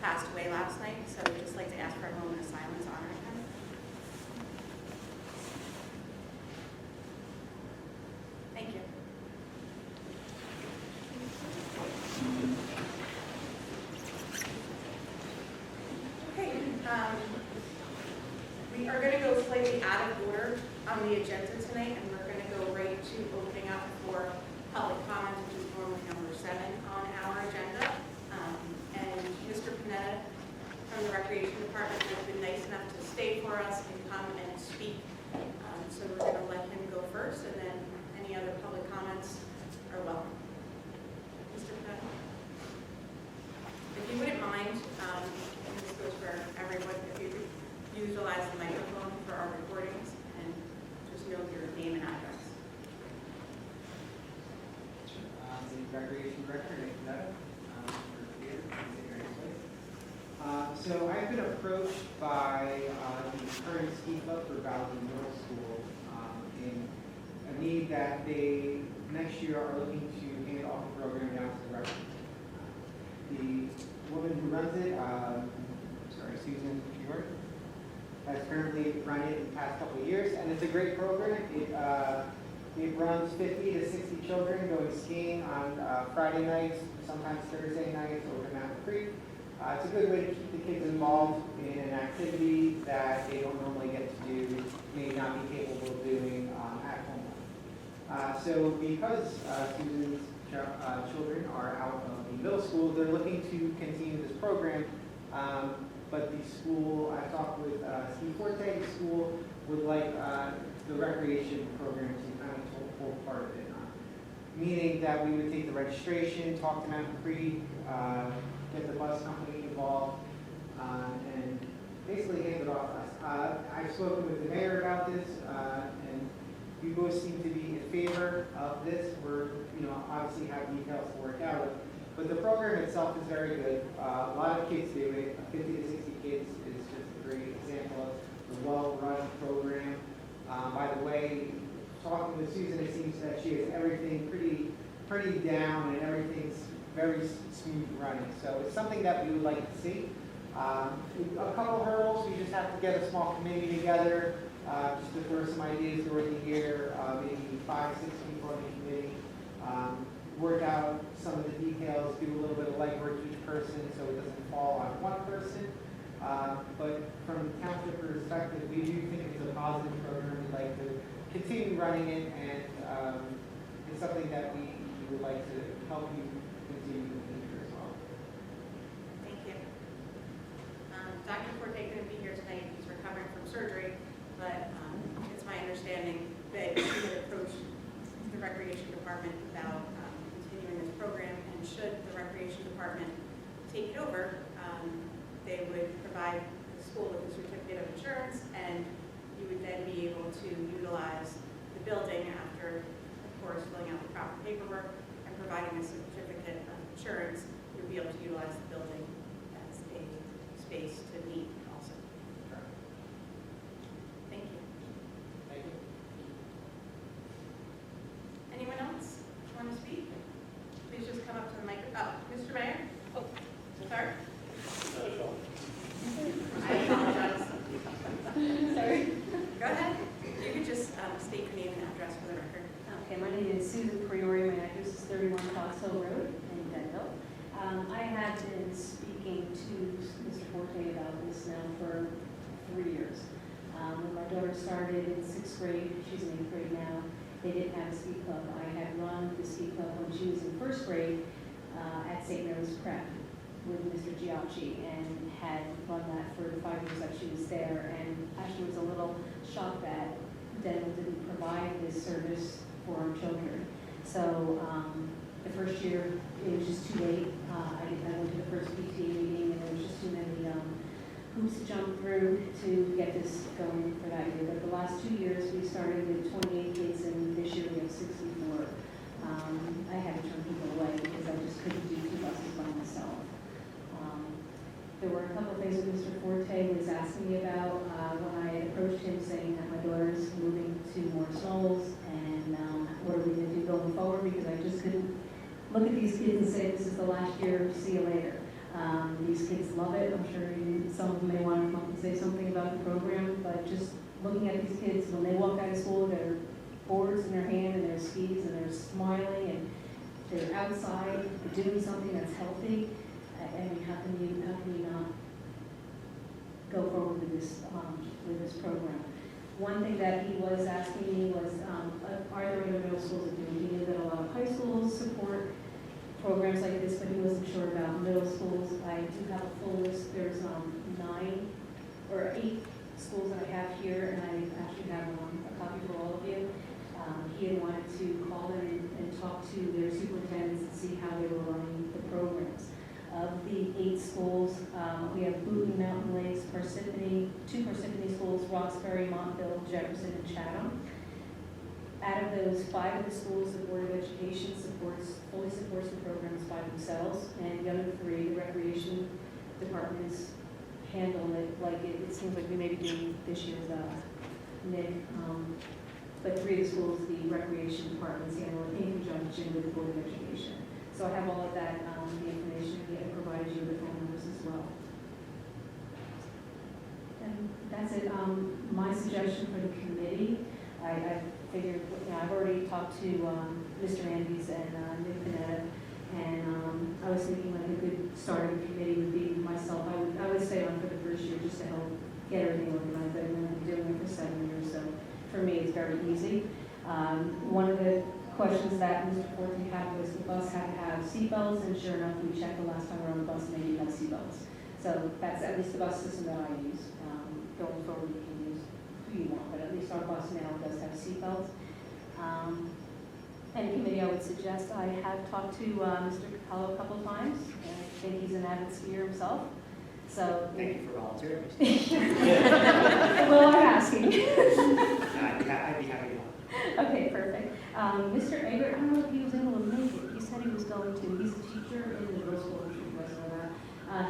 passed away last night, so we'd just like to ask for a moment of silence honoring him. Thank you. Okay, we are going to go slightly out of order on the agenda tonight, and we're going to go right to opening up for public comment, which is normally number 7 on our agenda. And Mr. Panetta from the Recreation Department has been nice enough to stay for us and come and speak. So we're going to let him go first, and then any other public comments are welcome. Mr. Panetta? If you wouldn't mind, and this goes for everyone, if you could utilize the microphone for our recordings and just note your name and address. The Recreation Director, Nick Panetta, so I've been approached by the current ski club for Valley Middle School in a need that they next year are looking to hand off the program down to the rec. The woman who runs it, Susan York, has currently run it in the past couple of years, and it's a great program. It runs 50 to 60 children going skiing on Friday nights, sometimes Thursday nights over Mountain Creek. It's a good way to keep the kids involved in an activity that they don't normally get to do, may not be capable of doing at home. So because Susan's children are out of the middle school, they're looking to continue this program. But the school, I talked with Ski Forte, the school would like the recreation program to kind of hold part of it. Meaning that we would take the registration, talk to Mountain Creek, get the bus company involved, and basically hand it off to us. I've spoken with the mayor about this, and we both seem to be in favor of this. We're, obviously have details to work out, but the program itself is very good. A lot of kids do it. 50 to 60 kids is just a great example of a well-run program. By the way, talking with Susan, it seems that she has everything pretty down and everything's very smooth running. So it's something that we would like to see. A couple hurdles, we just have to get a small committee together, just to throw some ideas through the year, maybe 5, 6 people on the committee. Work out some of the details, do a little bit of legwork each person so it doesn't fall on one person. But from the township perspective, we do think it's a positive program. We'd like to continue running it, and it's something that we would like to help you continue in the future as well. Thank you. Dr. Forte couldn't be here tonight. He's recovering from surgery, but it's my understanding that he had approached the Recreation Department about continuing this program, and should the Recreation Department take it over, they would provide the school with a certificate of insurance, and you would then be able to utilize the building after, of course, filling out the proper paperwork and providing a certificate of insurance. You'll be able to utilize the building as a space to meet also. Thank you. Thank you. Anyone else want to speak? Please just come up to the microphone. Oh, Mr. Mayor? Oh, sorry. I apologize. Sorry. Go ahead. You could just state your name and address for the record. Okay, my name is Susan Priori. My address is 31 Fox Hill Road in Denville. I have been speaking to Mr. Forte about this now for 3 years. When my daughter started in 6th grade, she's in 8th grade now, they didn't have a ski club. I had run the ski club when she was in 1st grade at St. Mary's Prep with Mr. Giacchi, and had run that for the 5 years that she was there, and actually was a little shocked that Denville didn't provide this service for our children. So the first year, it was just too late. I went to the first PTA meeting, and there was just too many hoops to jump through to get this going for that year. But the last 2 years, we started with 28 kids, and this year we have 64. I had to turn people away because I just couldn't do 2 buses by myself. There were a couple of things that Mr. Forte was asking me about when I had approached him, saying that my daughter's moving to more Knolls, and what are we going to do going forward, because I just couldn't look at these kids and say, this is the last year, see you later. These kids love it. I'm sure some of them may want to come up and say something about the program, but just looking at these kids, when they walk out of school, their boards in their hand and their skis, and they're smiling, and they're outside doing something that's healthy. I mean, how can you not go forward with this program? One thing that he was asking me was, are there other middle schools that do it? He knew that a lot of high schools support programs like this, but he wasn't sure about middle schools. I do have a full list. There's 9 or 8 schools that I have here, and I actually have a copy for all of you. He had wanted to call in and talk to their superintendents and see how they were running the programs. Of the 8 schools, we have Boone, Mountain Lakes, Parsippany, 2 Parsippany schools, Roxbury, Montville, Jefferson, and Chatham. Out of those, 5 of the schools, the Board of Education fully supports the programs by themselves, and the other 3, the recreation departments, handle it like it seems like we may be doing this year's NIC. But 3 of the schools, the recreation departments handle it in conjunction with the Board of Education. So I have all of that, the information, and provided you with phone numbers as well. And that's it. My suggestion for the committee, I figured, I've already talked to Mr. Andes and Nick Panetta, and I was thinking like a good start of the committee would be myself. I would stay on for the first year just to help get everything organized. I've been doing it for 7 years, so for me it's very easy. One of the questions that Mr. Forte had was the bus had to have seatbelts, and sure enough, we checked the last time we were on the bus and they didn't have seatbelts. So that's at least the bus system that I use. Going forward, you can use who you want, but at least our bus now does have seatbelts. And committee, I would suggest, I have talked to Mr. Capello a couple of times, and I think he's an avid skier himself. So Thank you for volunteering. well, I'm asking. I'd be happy to help. Okay, perfect. Mr. Egbert, I don't know if he was able to make it. He said he was going to. He's a teacher in the middle school, which you guys know that.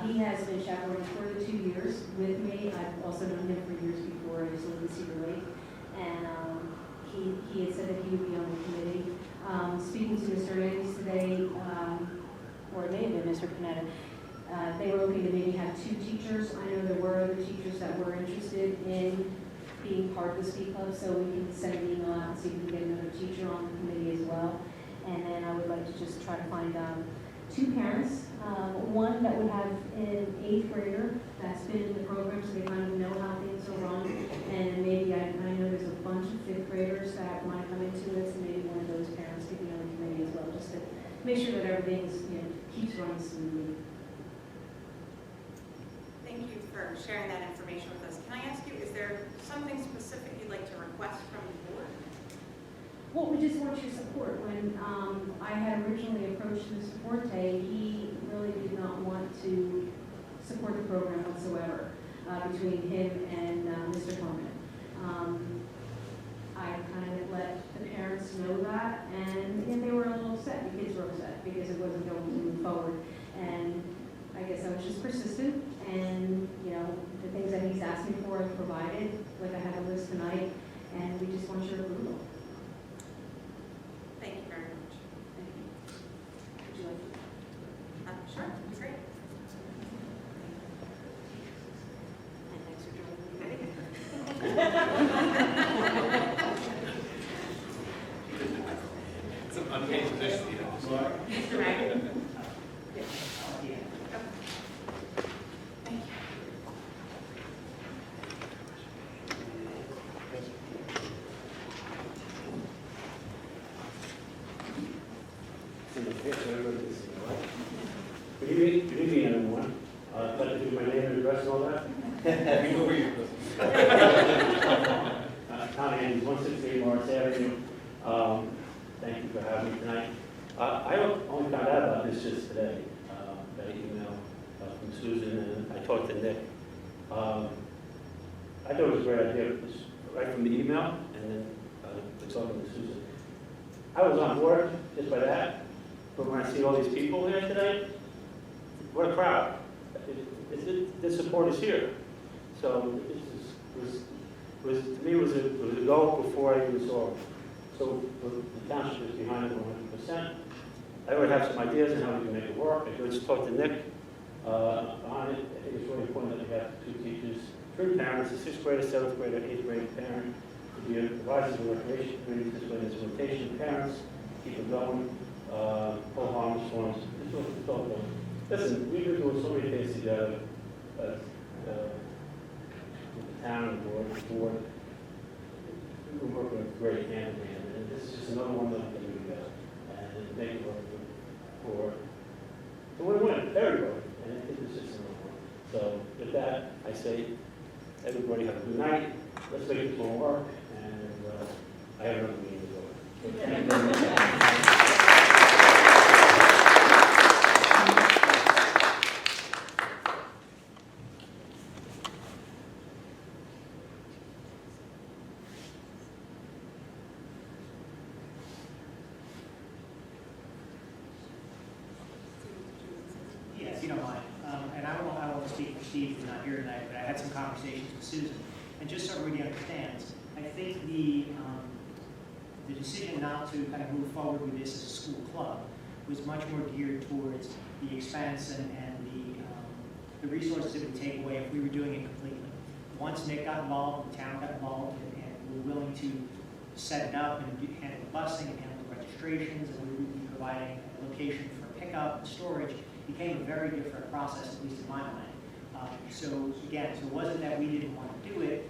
He has been chaperoning for the 2 years with me. I've also known him for years before. I used to live in Cedar Lake. And he had said that he would be on the committee. Speaking to Mr. Andes today, or it may have been Mr. Panetta, they were looking to maybe have 2 teachers. I know there were other teachers that were interested in being part of the speak club, so we can send an email out and see if we can get another teacher on the committee as well. And then I would like to just try to find 2 parents, one that would have an 8th grader that's been in the program, so they kind of know how things are run, and maybe I know there's a bunch of 5th graders that want to come into it, so maybe one of those parents could be on the committee as well, just to make sure that everything keeps running smoothly. Thank you for sharing that information with us. Can I ask you, is there something specific you'd like to request from the board? Well, we just want your support. When I had originally approached Mr. Forte, he really did not want to support the program whatsoever between him and Mr. Coleman. I kind of let the parents know that, and they were a little upset. The kids were upset because it wasn't going to move forward. And I guess I was just persistent, and the things that he's asked me for, I've provided. Like I have a list tonight, and we just want your approval. Thank you very much. Thank you. Would you like to? Sure, that's great. And thanks for joining the committee. It's an unpaid position, you know. Mr. Maggie? Good evening, everyone. I'd like to do my name and address and all that. You know where you're Tom Andes, 168 Morris Avenue. Thank you for having me tonight. I only found out about this just today. Got an email from Susan, and I talked to Nick. I thought it was a great idea, just right from the email, and then talking to Susan. I was on board just by that, but when I see all these people here today, what a crowd. The support is here. So this to me was a goal before I even saw it. So the township is behind it 100%. I would have some ideas on how we can make it work. I could just talk to Nick on it, the appointment that we have two teachers, three parents, a 6th grader, 7th grader, 8th grade parent, to be advisors of the recreation committee, this way there's a rotation of parents, keep it going, whole harmless forms, it's all going. Listen, we've been doing so many things together, with the town and the board. We're working great hand in hand, and this is just another one that we can do together. And thank you for win-win, everybody, and I think this is another one. So with that, I say, everybody have a good night, let's make this one work, and I have another meeting to go. So thank you very much. Yes, you don't mind. And I don't want to speak for Steve, who's not here tonight, but I had some conversations with Susan. And just so everybody understands, I think the decision not to kind of move forward with this as a school club was much more geared towards the expense and the resources it would take away if we were doing it completely. Once Nick got involved, the town got involved, and we were willing to set it up and handle the busing and handle the registrations, and we would be providing a location for pickup and storage, became a very different process, at least in my mind. So again, so it wasn't that we didn't want to do it,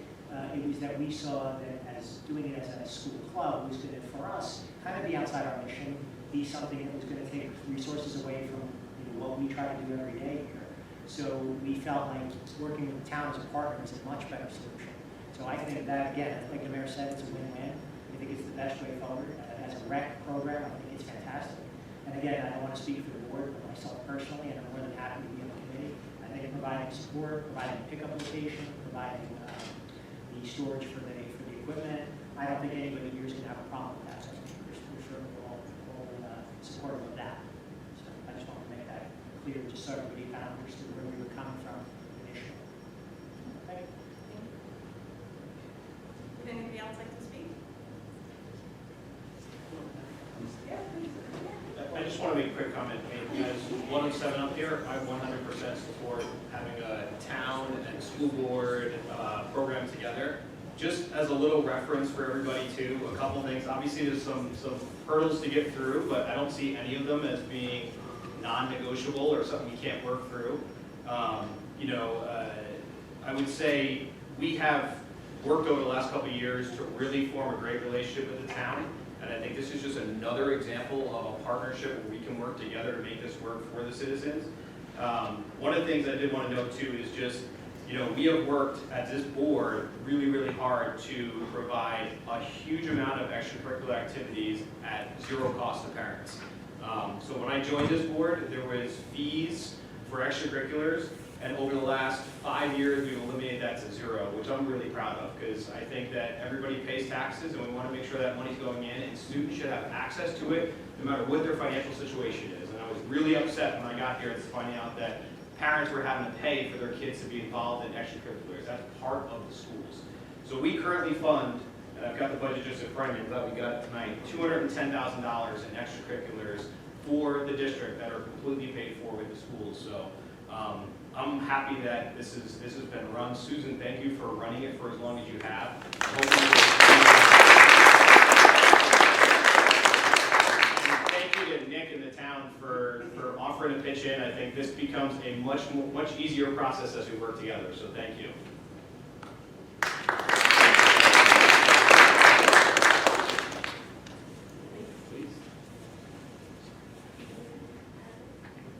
it was that we saw that as doing it as a school club was going to, for us, kind of be outside our mission, be something that was going to take resources away from what we try to do every day here. So we felt like working with the town as a partner is a much better solution. So I think that, again, like the mayor said, it's a win-win. I think it's the best way forward. As a rec program, I think it's fantastic. And again, I don't want to speak for the board, but myself personally, and I'm more than happy to be on the committee. I think providing support, providing pickup location, providing the storage for the equipment, I don't think anybody here is going to have a problem with that. So I think we're certainly all supportive of that. So I just want to make that clear, just so everybody kind of understood where we were coming from initially. Okay. Would anybody else like to speak? Yeah, please. I just want to make a quick comment. As one of 7 up here, I 100% support having a town and school board program together. Just as a little reference for everybody too, a couple things. Obviously there's some hurdles to get through, but I don't see any of them as being non-negotiable or something we can't work through. I would say we have worked over the last couple of years to really form a great relationship with the town. And I think this is just another example of a partnership where we can work together to make this work for the citizens. One of the things I did want to note too is just, we have worked at this board really, really hard to provide a huge amount of extracurricular activities at zero cost to parents. So when I joined this board, there was fees for extracurriculars, and over the last 5 years, we've eliminated that to zero, which I'm really proud of, because I think that everybody pays taxes, and we want to make sure that money's going in, and students should have access to it, no matter what their financial situation is. And I was really upset when I got here to finding out that parents were having to pay for their kids to be involved in extracurriculars. That's part of the schools. So we currently fund, and I've got the budget just in front of me, but we got it tonight, $210,000 in extracurriculars for the district that are completely paid for with the schools. So I'm happy that this has been run. Susan, thank you for running it for as long as you have. Thank you to Nick and the town for offering to pitch in. I think this becomes a much easier process as we work together. So thank you.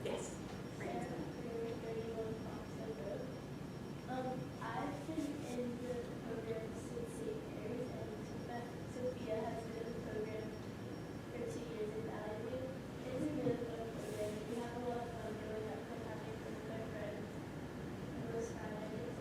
Yes. I've been in the program since St. Mary's, and Sophia has been in the program for 2 years in Valley View. It's a really fun program. We have a lot of fun going up and having with my friends on those Fridays.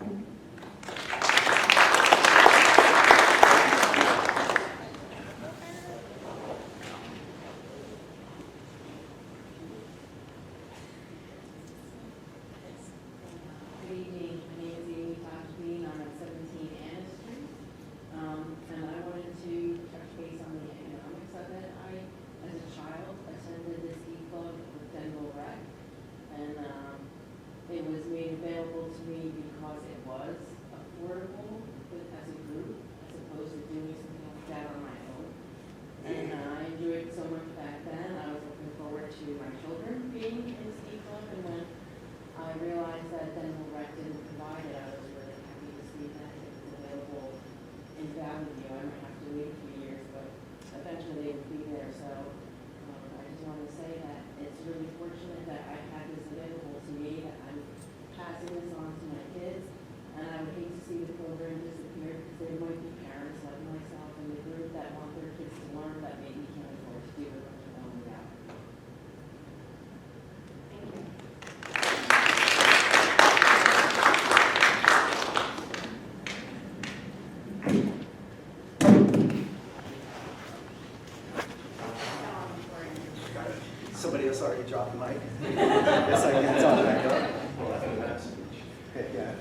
Good evening, my name is Amy Toshbean, I'm at 17 Anna Street. And I wanted to touch base on the economics of it. I, as a child, attended the ski club with Denville Rec. And it was made available to me because it was affordable as a group, as opposed to doing something like that on my own. And I enjoyed it so much back then. I was looking forward to my children being in the ski club, and when I realized that Denville Rec didn't provide it, I was really happy to see that it was available in Valley. I might have to wait a few years, but eventually they would be there. So I just want to say that it's really fortunate that I had this available to me, that I'm passing this on to my kids. And I would hate to see the program disappear, because there might be parents like myself in the group that want their kids to learn that maybe can't afford to do it on their own without. Thank you. Somebody else already dropped the mic. Yes, I can. It's on back up. Okay, yeah.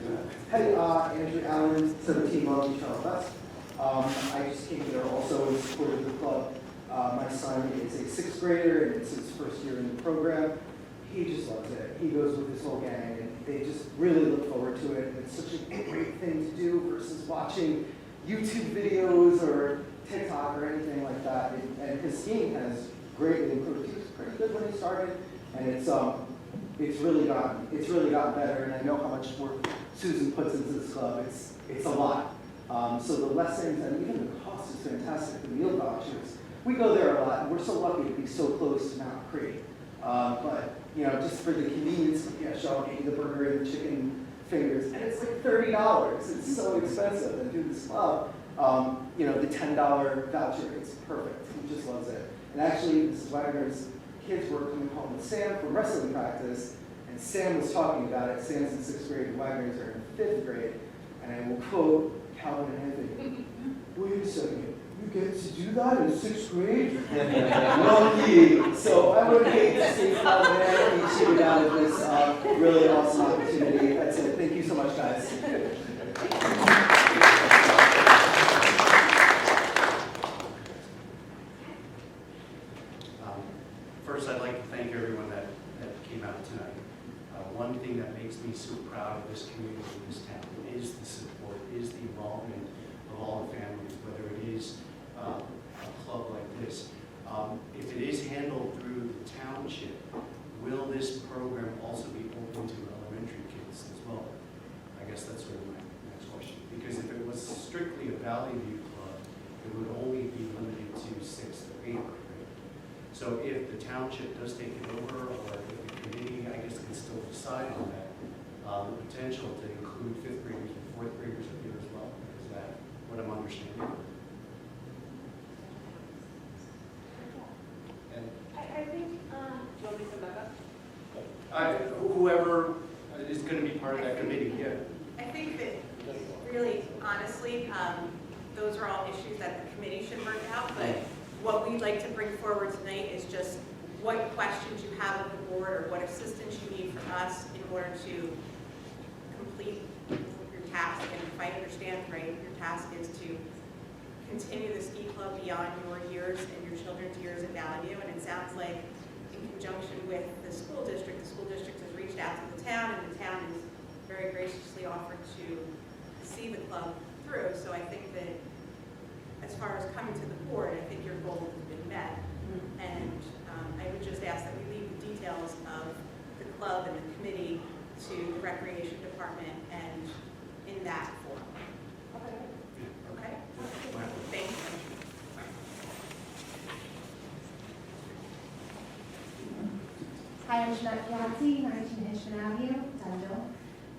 Hey, Andrew Allen, 17 Long Beach, West. I just came here also in support of the club. My son is a sixth grader, and it's his first year in the program. He just loves it. He goes with his whole gang, and they just really look forward to it. It's such a great thing to do versus watching YouTube videos or TikTok or anything like that. And his skiing has greatly improved. He was pretty good when he started, and it's really gotten better. And I know how much work Susan puts into this club. It's a lot. So the lessons and even the cost is fantastic. The meal vouchers, we go there a lot, and we're so lucky to be so close to Mount Creek. But you know, just for the convenience, yeah, sure, I'll get you the burger and the chicken fingers, and it's like $30. It's so expensive. And through this club, you know, the $10 voucher, it's perfect. He just loves it. And actually, Mrs. Wagner's kids were coming home with Sam from wrestling practice, and Sam was talking about it. Sam's in 6th grade, and Wagner's are in 5th grade. And I will quote Calvin and Anthony, "Wait a second, you get to do that in 6th grade? Lucky." So I would hate to see Calvin and Anthony cheated out of this really awesome opportunity. That's it. Thank you so much, guys. First, I'd like to thank everyone that came out tonight. One thing that makes me so proud of this community, this town, is the support, is the involvement of all the families, whether it is a club like this. If it is handled through the township, will this program also be open to elementary kids as well? I guess that's sort of my next question. Because if it was strictly a Valley View club, it would only be limited to 6th or 8th grade. So if the township does take it over, or if the committee, I guess, can still decide on that, the potential to include 5th graders and 4th graders up here as well. Is that what I'm understanding? And I think, do you want me to come back up? whoever is going to be part of that committee, yeah. I think that really, honestly, those are all issues that the committee should work out, but what we'd like to bring forward tonight is just what questions you have of the board or what assistance you need from us in order to complete your task. And if I understand right, your task is to continue the ski club beyond your years and your children's years at Valley View. And it sounds like in conjunction with the school district has reached out to the town, and the town has very graciously offered to see the club through. So I think that as far as coming to the board, I think your goal has been met. And I would just ask that we leave the details of the club and the committee to the recreation department and in that form. Okay? Thank you. Hi, I'm Jeanette Piazzi, 19 Hitchman Avenue, Denville.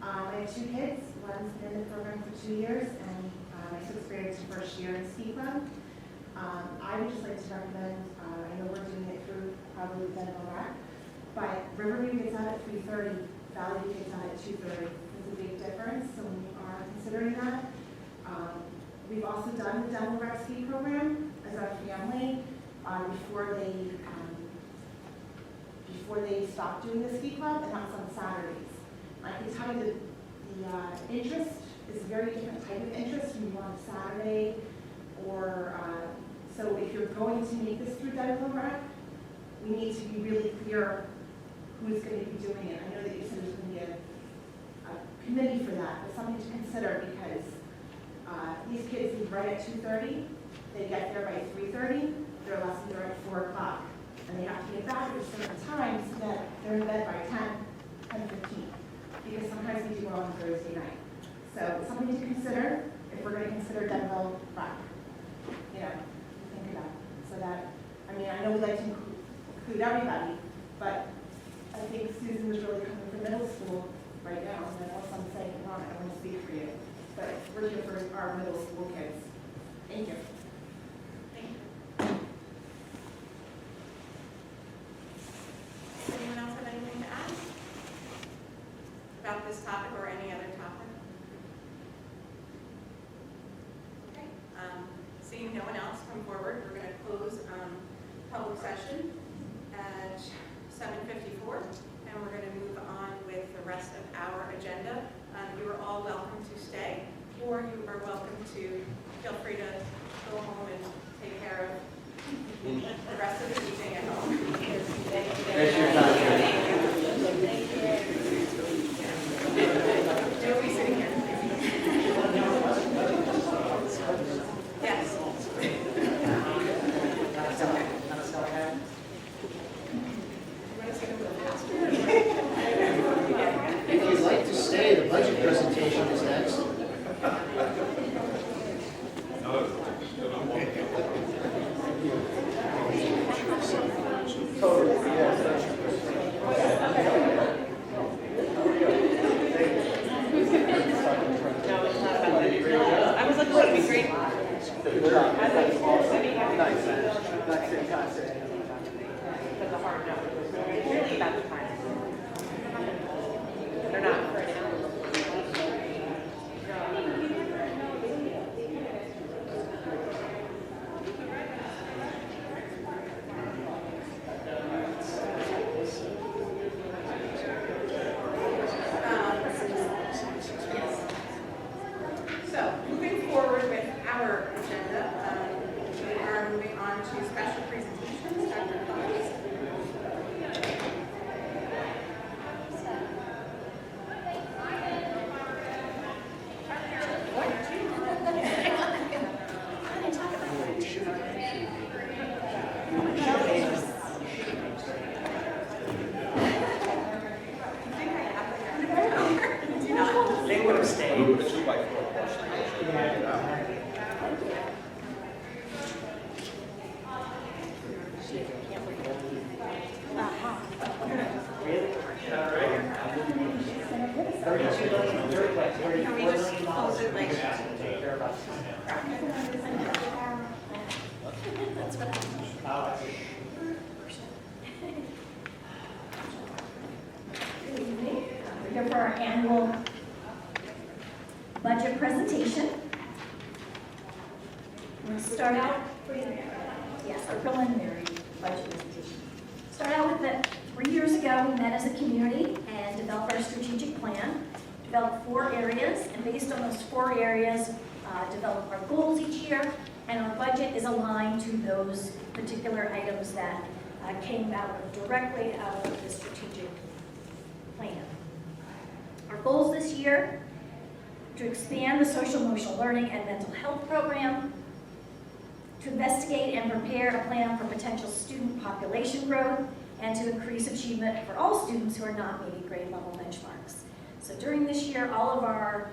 I have 2 kids. One's been in the program for 2 years, and my 6th grader is her first year in ski club. I would just like to recommend, I know we're doing it through probably Denville Rec, but Riverview gets out at 3:30, Valley View gets out at 2:30. It's a big difference. insurance, so we are considering that. We've also done the Denville Rec Ski program as our family before they stopped doing the ski club, and that was on Saturdays. I can tell you the interest is a very different type of interest when you want a Saturday, or so if you're going to make this through Denville Rec, we need to be really clear who's going to be doing it. I know that you said there's going to be a committee for that, but something to consider, because these kids leave right at 2:30, they get there by 3:30, their lessons are at 4 o'clock, and they have to get back at a certain time so that they're in bed by 10:15, because sometimes we do well on Thursday night. So it's something to consider if we're going to consider Denville Rec. You know, think about it. So that, I mean, I know we like to include everybody, but I think Susan was really coming from middle school right now, and unless I'm saying it wrong, I don't want to speak for you, but we're here for our middle school kids. Thank you. Thank you. Does anyone else have anything to add about this topic or any other topic? Okay. Seeing no one else come forward, we're going to close public session at 7:54, and we're going to move on with the rest of our agenda. You are all welcome to stay, or you are welcome to feel free to go home and take care of the rest of the evening at home. There's your time. Nobody sitting here. Yes. That's okay. You want to take a little faster? If you'd like to stay, the budget presentation is next. I was like, what would be great? But the hard no. It's really about the time. They're not for now. So, moving forward with our agenda, we are moving on to special presentations. Dr. Collins. They would have stayed. Can we just close it like We're here for our annual budget presentation. We're going to start out, yes, our preliminary budget presentation. Start out with that 3 years ago, we met as a community and developed our strategic plan, developed 4 areas, and based on those 4 areas, develop our goals each year, and our budget is aligned to those particular items that came directly out of the strategic plan. Our goals this year, to expand the social emotional learning and mental health program, to investigate and prepare a plan for potential student population growth, and to increase achievement for all students who are not meeting grade level benchmarks. So during this year, all of our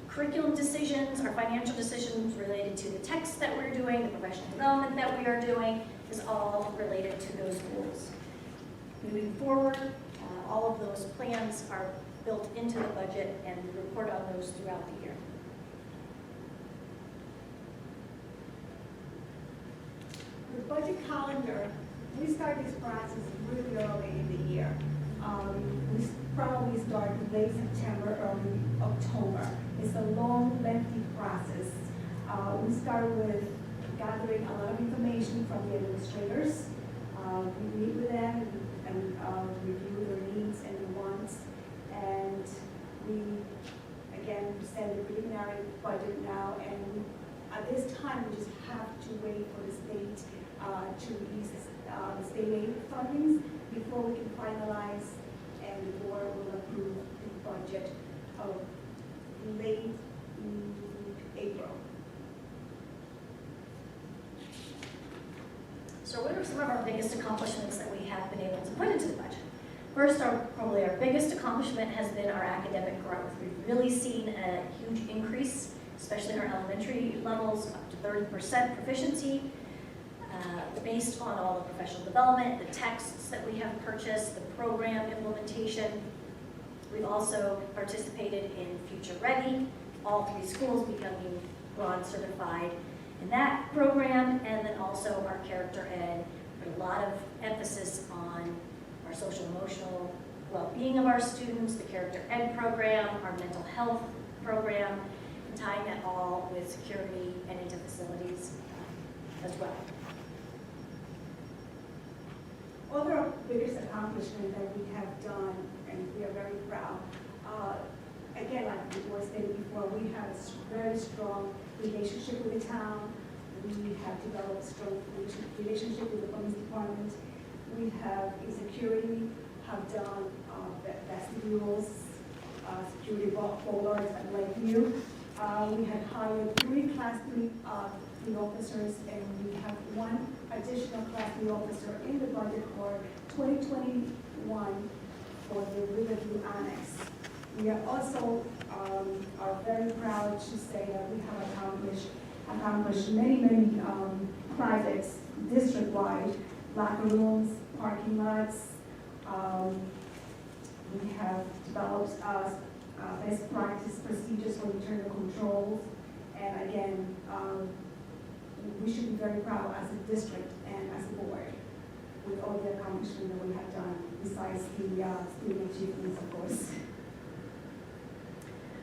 curriculum decisions, our financial decisions related to the texts that we're doing, the professional development that we are doing, is all related to those goals. Moving forward, all of those plans are built into the budget, and we report on those throughout the year. The budget calendar, we start this process really early in the year. We probably start late September, early October. started with gathering a lot of information from the administrators. We meet with them and review their needs and their wants. And we, again, send the preliminary budget now. And at this time, we just have to wait for the state to release the state aid fundings before we can finalize and the board will approve the budget of late April. So what are some of our biggest accomplishments that we have been able to put into the budget? First, probably our biggest accomplishment has been our academic growth. We've really seen a huge increase, especially in our elementary levels, up to 30% proficiency, based on all the professional development, the texts that we have purchased, the program implementation. We've also participated in Future Ready, all 3 schools becoming Broad certified in that program, and then also our character ed, put a lot of emphasis on our social emotional well-being of our students, the character ed program, our mental health program, and tying that all with security and into facilities as well. Other biggest accomplishment that we have done, and we are very proud, again, like was stated before, we have a very strong relationship with the town. We have developed a strong relationship with the police department. We have, in security, have done vestibules, security bollards at Lakeview. We have hired 3 Class 3 officers, and we have 1 additional Class 3 officer in the budget for 2021 for the Riverview Annex. We are also are very proud to say that we have accomplished many projects district-wide, locker rooms, parking lots. We have developed best practice procedures for internal controls. And again, we should be very proud as a district and as a board with all the accomplishments that we have done, besides the student achievements, of course.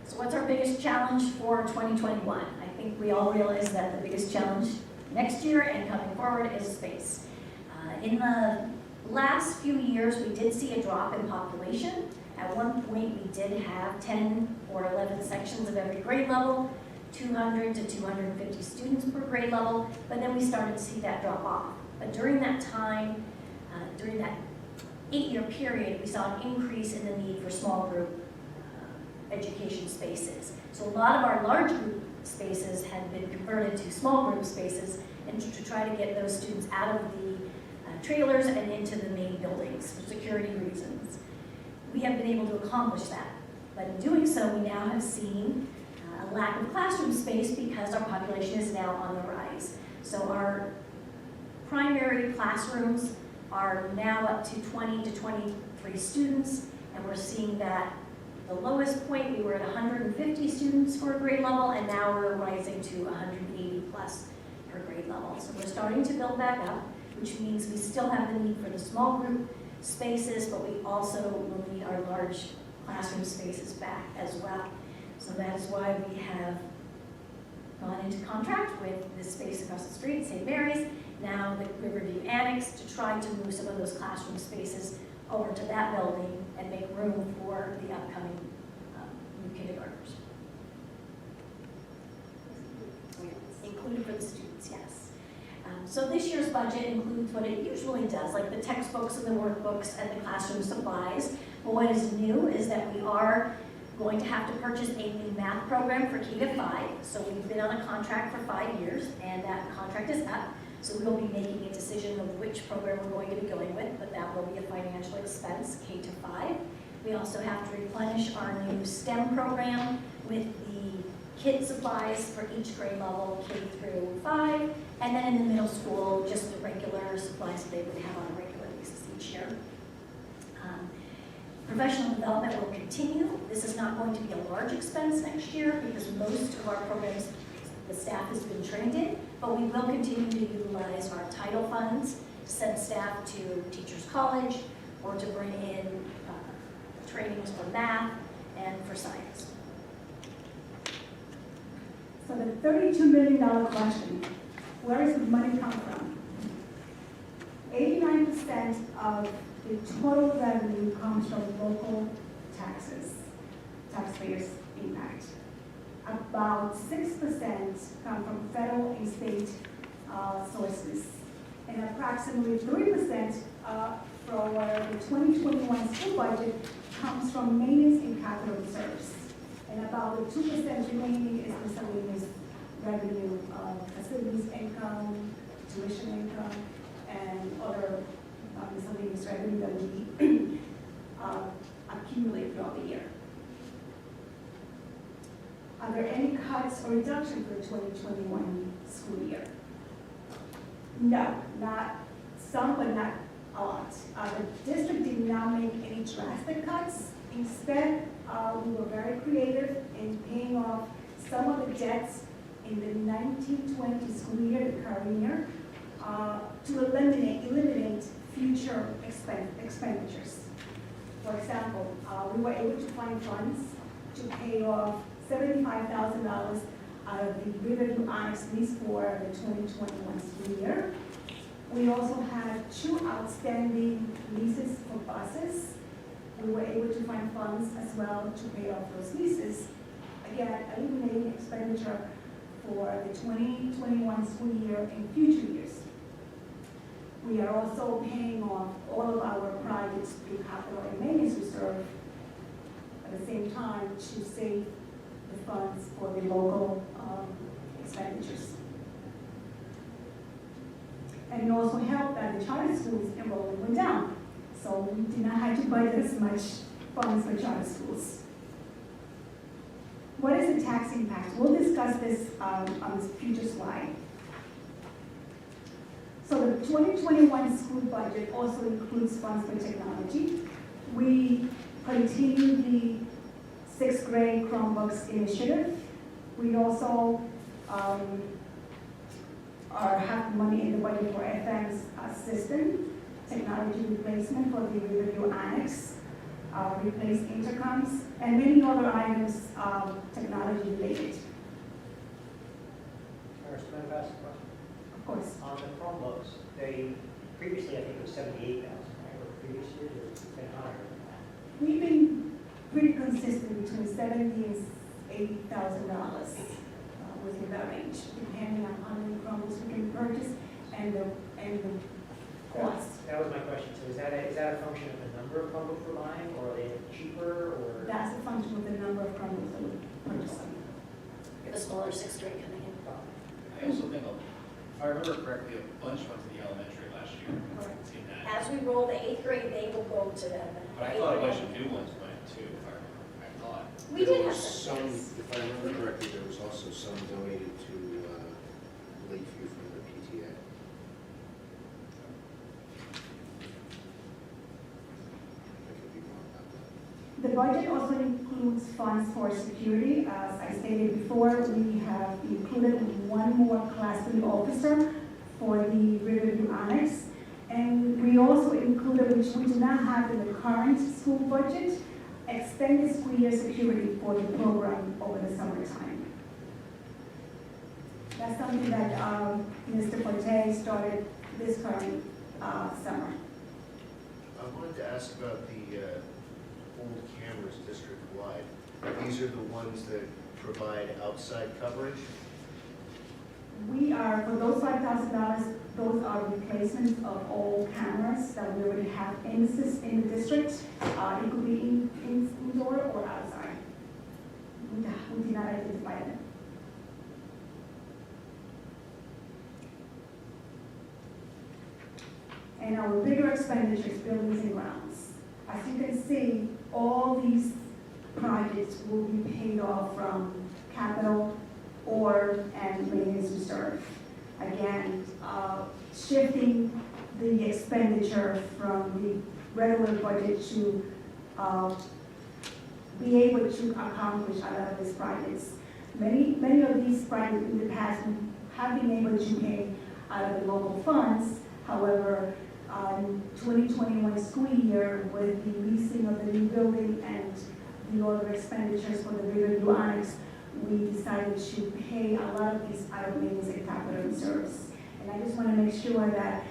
So what's our biggest challenge for 2021? I think we all realize that the biggest challenge next year and coming forward is space. In the last few years, we did see a drop in population. At one point, we did have 10 or 11 sections of every grade level, 200 to 250 students per grade level, but then we started to see that drop off. But during that time, during that 8-year period, we saw an increase in the need for small group education spaces. So a lot of our large group spaces had been converted to small group spaces, and to try to get those students out of the trailers and into the main buildings for security reasons. We have been able to accomplish that, but in doing so, we now have seen a lack of classroom space because our population is now on the rise. So our primary classrooms are now up to 20 to 23 students, and we're seeing that the lowest point, we were at 150 students for a grade level, and now we're rising to 180 plus per grade level. So we're starting to build back up, which means we still have the need for the small group spaces, but we also will need our large classroom spaces back as well. So that is why we have gone into contract with this space across the street, St. Mary's, now the Riverview Annex, to try to move some of those classroom spaces over to that building and make room for the upcoming new kindergartners. Included for the students, yes. So this year's budget includes what it usually does, like the textbooks and the workbooks and the classroom supplies. But what is new is that we are going to have to purchase a new math program for K-5. So we've been on a contract for 5 years, and that contract is up. So we will be making a decision of which program we're going to be going with, but that will be a financial expense, K-5. We also have to replenish our new STEM program with the kit supplies for each grade level, K through 5, and then in the middle school, just the regular supplies that they would have on a regular basis each year. Professional development will continue. This is not going to be a large expense next year because most of our programs the staff has been trained in, but we will continue to utilize our title funds to send staff to Teachers College or to bring in trainings for math and for science. So the $32 million question. Where does the money come from? 89% of the total revenue comes from local taxes, taxpayers' impact. About 6% come from federal and state sources, and approximately 3% for the 2021 school budget comes from maintenance and capital reserves. And about the 2% remaining is miscellaneous revenue, facilities income, tuition income, and other miscellaneous revenue that we accumulate throughout the year. Are there any cuts or reductions for the 2021 school year? No, not some, but not a lot. The district did not make any drastic cuts. Instead, we were very creative in paying off some of the debts in the 1920 school year, the current year, to eliminate future expenditures. For example, we were able to find funds to pay off $75,000 out of the Riverview Onyx lease for the 2021 school year. We also had 2 outstanding leases for buses. We were able to find funds as well to pay off those leases. Again, eliminating expenditure for the 2021 school year and future years. We are also paying off all of our projects through capital and maintenance reserve at the same time to save the funds for the local expenditures. And it also helped that the charter schools enrollment went down. So we did not have to budget as much funds for charter schools. What is the tax impact? We'll discuss this on this future slide. So the 2021 school budget also includes funds for technology. We continue the 6th grade Chromebooks initiative. We also have money in the budget for FM's system, technology replacement for the Riverview Annex, replace intercoms, and many other items technology related. Can I ask a question? Of course. On the Chromebooks, they previously, I think it was 78,000, right? Or previous years, or it's been higher than that? We've been pretty consistent between $70,000 and $80,000 within that range, depending on how many Chromebooks we can purchase and the cost. That was my question. So is that a function of the number of Chromebooks we're buying, or are they cheaper, or? That's a function of the number of Chromebooks that we're purchasing. The smaller 6th grade coming in. I also think, if I remember correctly, a bunch went to the elementary last year. Correct. In that. As we roll the 8th grade, they will go to them. But I thought a bunch of new ones went too, if I remember. I thought. We There did have was some. if I remember correctly, there was also some donated to Lakeview from the PTA. I could be wrong about that. The budget also includes funds for security. As I stated before, we have included 1 more Class 3 officer for the Riverview Annex. And we also included, which we do not have in the current school budget, extended school year security for the program over the summertime. That's something that Mr. Forte started this current summer. I wanted to ask about the old cameras district-wide. These are the ones that provide outside coverage? We are, for those $5,000, those are replacements of old cameras that we already have in the district. It could be indoor or outside. We did not identify them. And our bigger expenditures, buildings and grounds. As you can see, all these projects will be paid off from capital and maintenance reserve. Again, shifting the expenditure from the regular budget to be able to accomplish a lot of these projects. Many of these projects in the past have been able to pay out of the local funds. However, 2021 school year, with the leasing of the new building and the other expenditures for the Riverview Annex, we decided to pay a lot of these out of maintenance and capital reserves. And I just want to make sure that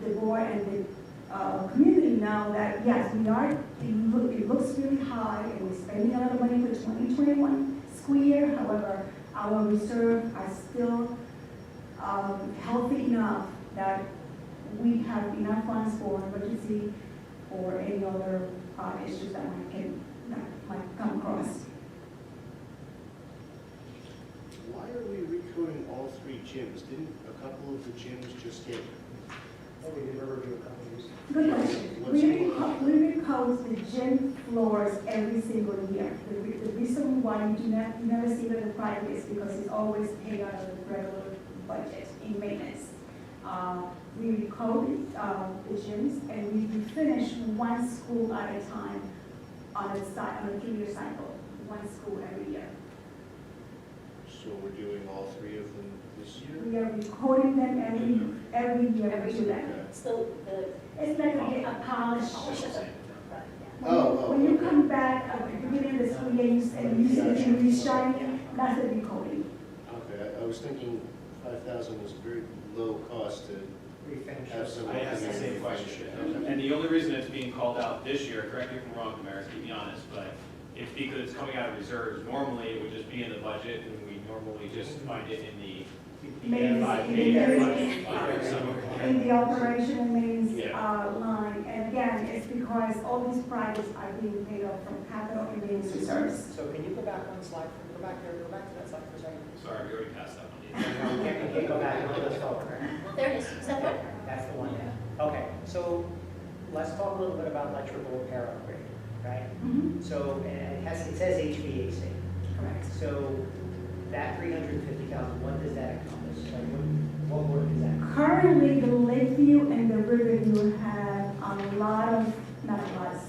the board and the community know that, yes, we are, it looks really high, and we're spending a lot of money for 2021 school year. However, our reserves are still healthy enough that we have enough funds for emergency or any other issues that might come across. Why are we recoding all three gyms? Didn't a couple of the gyms just get? Oh, we did a review a couple years. Good question. We recode the gym floors every single year. The reason why you never see it in the private is because it's always paid out of the regular budget in maintenance. We recode the gyms, and we finish one school at a time on a 3-year cycle, one school every year. So we're doing all three of them this year? We are recording them every year. We do that. So It's like a polish. Oh, When you come back at the beginning of the school year and you see it really shiny, that's the recoding. Okay, I was thinking 5,000 was very low cost to Refinish. have some. I asked the same question. And the only reason it's being called out this year, correct me if I'm wrong, Mayor, keep me honest, but it's because it's coming out of reserves. Normally, it would just be in the budget, and we normally just find it in the. In the operation and maintenance line. And again, it's because all these projects are being paid off from capital and maintenance reserves. So can you go back one slide, go back to that slide for a second? Sorry, we already passed that one. No, you can't go back, let's go. there it is. Is that right? That's the one, yeah. Okay, so let's talk a little bit about electrical repair upgrade, right? Mhm. So, and it says HVAC. Correct. So that 350,000, what does that accomplish? Like what work is that? Currently, the Lakeview and the Riverview have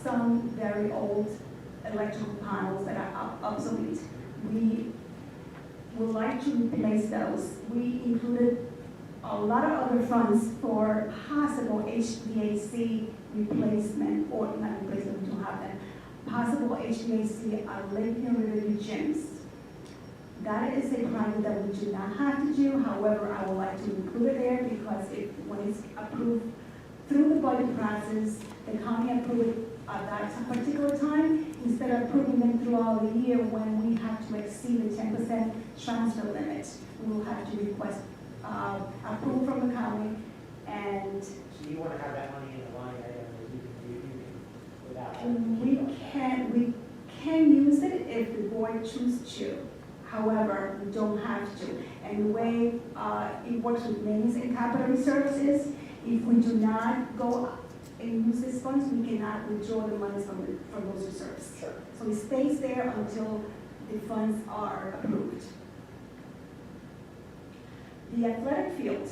some very old electrical panels that are obsolete. We would like to replace those. We included a lot of other funds for possible HVAC replacement, or not replacement, we don't have them, possible HVAC at Lakeview and Riverview gyms. That is a project that we do not have to do. However, I would like to include it there because when it's approved through the budget process, the county approved it at that particular time, instead of approving them throughout the year when we have to exceed the 10% transfer limit. We will have to request approval from the county, and So you want to have that money in the line item that you can without. we can use it if the board chooses to. However, we don't have to. And the way it works with maintenance and capital reserves is, if we do not go and use these funds, we cannot withdraw the monies from those reserves. Sure. So it stays there until the funds are approved. The athletic field,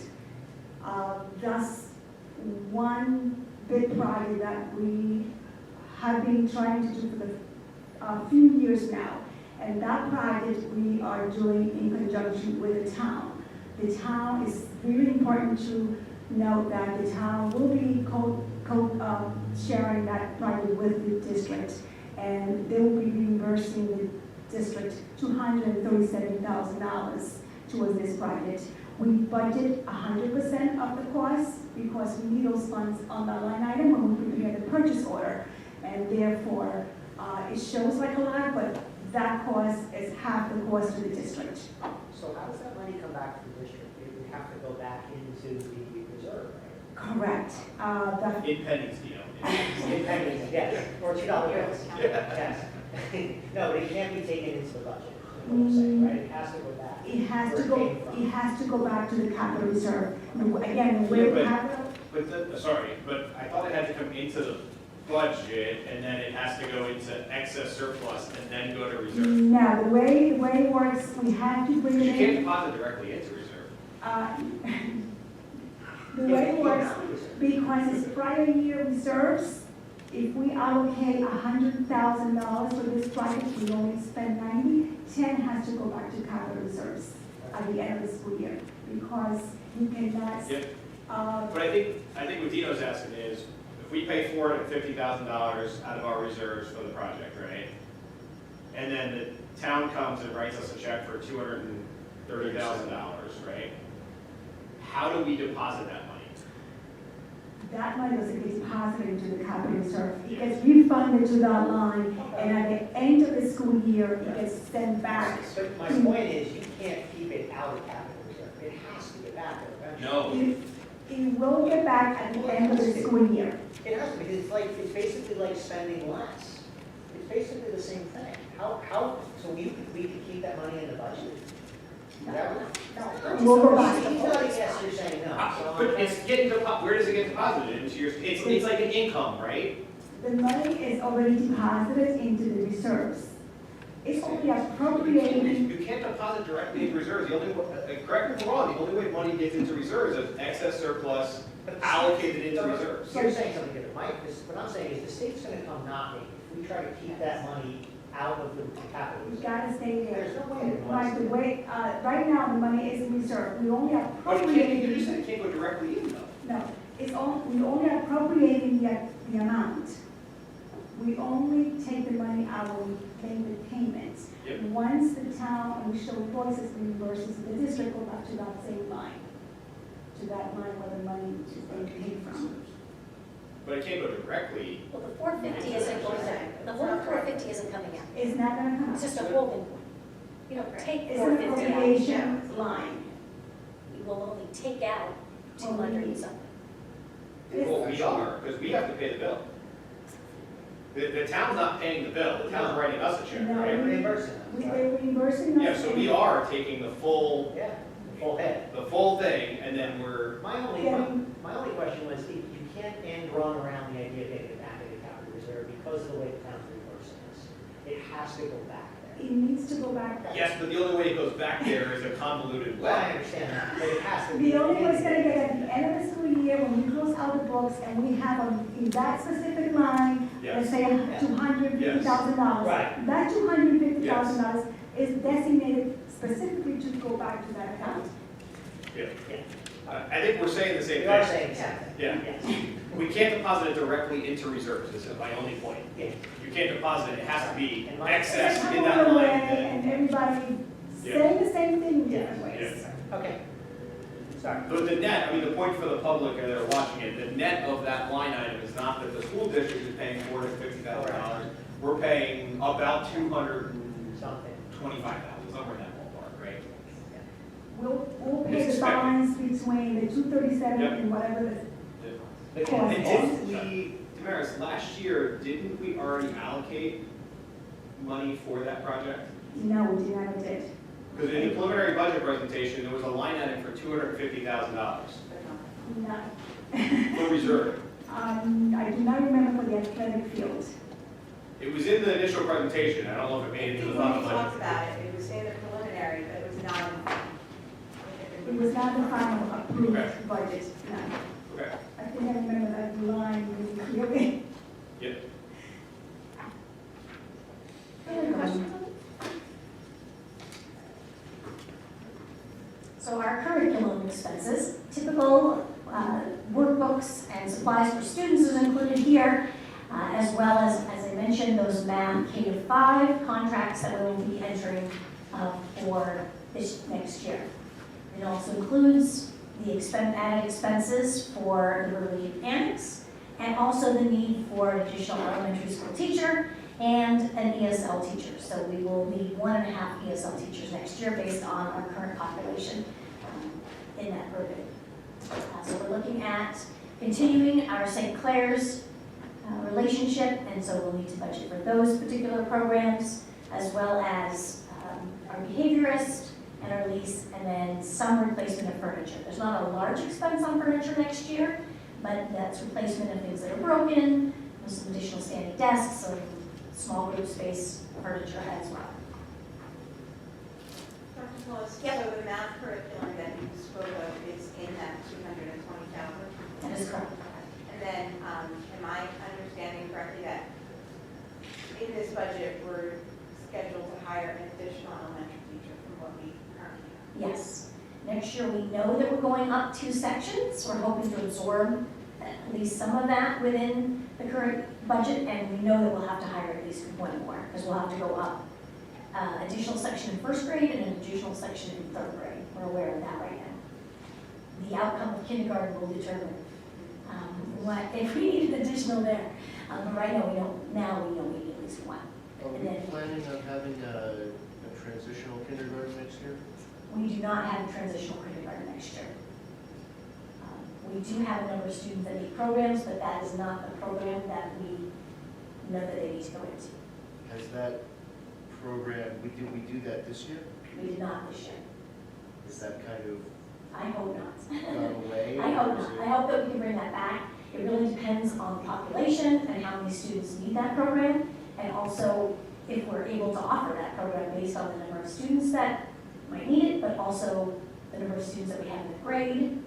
that's one big project that we have been trying to do for a few years now. And that project we are doing in conjunction with the town. The town is really important to note that the town will be sharing that project with the district. And they will be reimbursing the district $237,000 towards this project. We budget 100% of the cost because we need those funds on the line item when we prepare the purchase order. And therefore, it shows like a lot, but that cost is half the cost to the district. So how does that money come back to the district? It would have to go back into the reserve, right? Correct. In pennies, you know. In pennies, yes, or $2 bills. Yes. No, but it can't be taken into the budget, is what I'm saying, right? It has to go back. It has to where go. came from. It has to go back to the capital reserve. Again, the way Yeah, but- capital. But I thought it had to come into the budget, and then it has to go into excess surplus, and then go to reserve. Now, the way it works, we have to bring You it can't in. deposit directly into reserve. The way it works, because it's prior year reserves, if we allocate $100,000 for this project, we only spend 90, 10 has to go back to capital reserves at the end of the school year, because you cannot. Yep. But I think what Dino's asking is, if we pay $450,000 out of our reserves for the project, right? And then town comes and writes us a check for $230,000, right? How do we deposit that money? That money doesn't get deposited into the capital reserve. It gets refunded to that line, and at the end of the school year, it gets sent back. But my point is, you can't keep it out of capital reserve. It has to get back there eventually. No. It will get back at the end of the school year. It has to, because it's basically like spending less. It's basically the same thing. So we could keep that money in the budget? No. No. We'll go back. He's not, yes, you're saying no. So But it's getting where does it get deposited? Into your, it's like an income, right? The money is already deposited into the reserves. It's only appropriated. You can't deposit directly into reserves. The only, correct me if I'm wrong, the only way money gets into reserves is excess surplus allocated into reserves. So you're saying something different, Mike. What I'm saying is the state's gonna come knocking if we try to keep that money out of the capital We reserve. gotta stay there. There's no way it Right, the way, right now, the money is in reserve. We only But it can't, appropriated. you said it can't go directly in though. No, we only appropriating the amount. We only take the money out when we pay the payments. Yep. Once the town, and we show invoices, reimburses, the district will back to that same line. To that line where the money is being paid from. But it can't go directly. Well, the 450 isn't going there. The whole 450 isn't coming out. It's not gonna come out. It's just a holding point. You don't take It's an 450 out. appropriation line. We will only take out 200 and something. Well, we are, because we have to pay the bill. The town's not paying the bill, the town's writing us a check, No, right? Reimbursing us. They're reimbursing us. Yeah, so we are taking the full Yeah, full head. thing, and then we're, My only question was, you can't end run around the idea of getting it back in the capital reserve because of the way the town's reimbursing us. It has to go back there. It needs to go back. yes, but the only way it goes back there is a convoluted Well, I way. understand that, but it has to be. The only way it's gonna get at the end of the school year, when we close out the books and we have in that specific line, let's say $250,000. Right. That $250,000 is designated specifically to go back to that account. Yeah. I think we're saying the same We thing. are saying something. Yeah. Yes. We can't deposit it directly into reserves, is my only point. Yeah. You can't deposit it, it has to be And my- excess It's in come that away line. and everybody saying the same thing in different ways. Okay. Sorry. But the net, I mean, the point for the public that are watching it, the net of that line item is not that the school district is paying $450,000. We're paying about $225,000, Something. somewhere in that ballpark, right? We'll pay It's the expected. balance between the 237 Yep. and whatever the But Cost. And didn't we, Damaris, last year, didn't we already allocate money for that project? No, we never did. Because in the preliminary budget presentation, there was a line item for $250,000 No. for reserve. I do not remember for the athletic field. It was in the initial presentation, I don't know if it made it to the When final we budget. talked about it, it was in the preliminary, but it was not in the. It was not the final approved Okay. budget, no. Okay, I think I remember that line really clearly. yep. Any other questions? So our curriculum expenses, typical workbooks and supplies for students is included here, as well as I mentioned, those math K-5 contracts that we will be entering for this next year. It also includes the added expenses for the Riverleaf Annex, and also the need for an additional elementary school teacher and an ESL teacher. So we will need 1.5 ESL teachers next year based on our current population in that urban. So we're looking at continuing our St. Clair's relationship, and so we'll need to budget for those particular programs, as well as our behaviorist and our lease, and then some replacement of furniture. There's not a large expense on furniture next year, but that's replacement of things that are broken, with some additional standing desks, some small group space furniture as well. Dr. Willis, Yep. so the math curriculum that you spoke of is in that 220,000? That is correct. And then, am I understanding correctly that in this budget, we're scheduled to hire an additional elementary teacher from what we currently have? Yes. Next year, we know that we're going up 2 sections. We're hoping to absorb at least some of that within the current budget, and we know that we'll have to hire at least 1 more, because we'll have to go up additional section in first grade and an additional section in third grade. We're aware of that right now. The outcome of kindergarten will determine what, if we need an additional there. But right now, we need at least one. Are we And then- planning on having a transitional kindergarten next year? We do not have a transitional kindergarten next year. We do have a number of students that need programs, but that is not a program that we know that they need to go into. Has that program, we do that this year? We did not this year. Is that kind of I hope not. gone away? I hope or is not. it- I hope that we can bring that back. It really depends on the population and how many students need that program, and also if we're able to offer that program based on the number of students that might need it, but also the number of students that we have in the grade.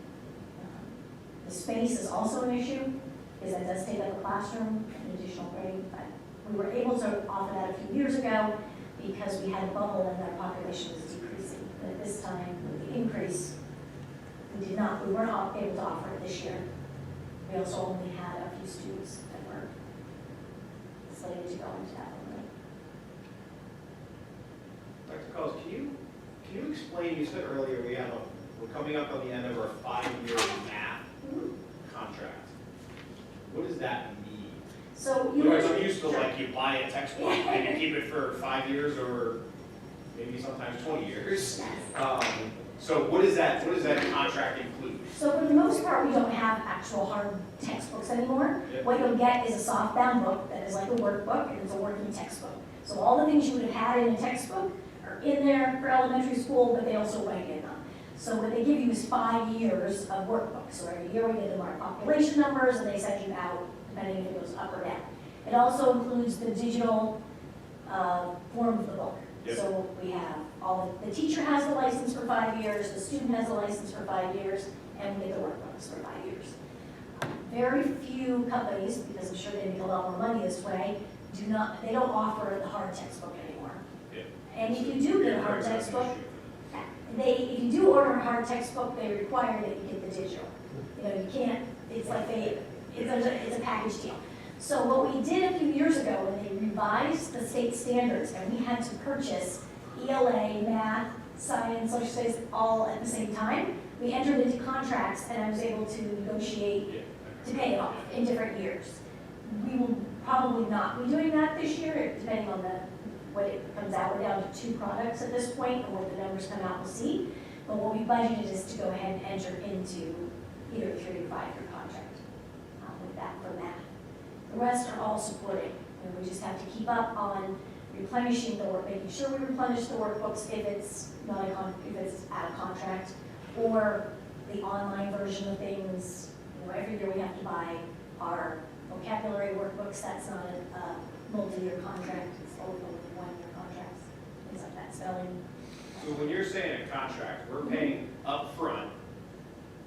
The space is also an issue, because that does take up a classroom, an additional grade, but we were able to offer that a few years ago because we had a bubble and our population was decreasing. But at this time, with the increase, we weren't able to offer it this year. We also only had a few students that were slated to go into that one. Dr. Collins, can you explain, you said earlier we're coming up on the end of our 5-year math contract. What does that mean? So You guys are used to like you buy a textbook and you keep it for 5 years or maybe sometimes 20 years. So what does that contract include? So for the most part, we don't have actual hard textbooks anymore. Yep. What you'll get is a soft-bound book that is like a workbook, and it's a working textbook. So all the things you would have had in a textbook are in there for elementary school, but they also write in them. So what they give you is 5 years of workbooks. So every year we give them our population numbers, and they send you out, depending if it goes up or down. It also includes the digital form of the book. Yep. So we have the teacher has the license for 5 years, the student has the license for 5 years, and we get the workbooks for 5 years. Very few companies, because I'm sure they make a lot more money this way, they don't offer the hard textbook anymore. Yeah. And if you do get a hard textbook, if you do order a hard textbook, they require that you get the digital. You can't, it's like it's a package deal. So what we did a few years ago when they revised the state standards and we had to purchase ELA, math, science, social studies all at the same time, we entered into contracts and I was able to negotiate to pay it off in different years. We will probably not be doing that this year, depending on what it comes out. We're down to 2 products at this point, and what the numbers come out, we'll see. But what we budgeted is to go ahead and enter into either a 3 or 5-year contract with that for math. The rest are all supporting, and we just have to keep up on replenishing the work, making sure we replenish the workbooks if it's if it's out of contract, or the online version of things. Every year we have to buy our vocabulary workbooks. That's not a multi-year contract, it's only 1-year contracts, things like that, spelling. So when you're saying a contract, we're paying upfront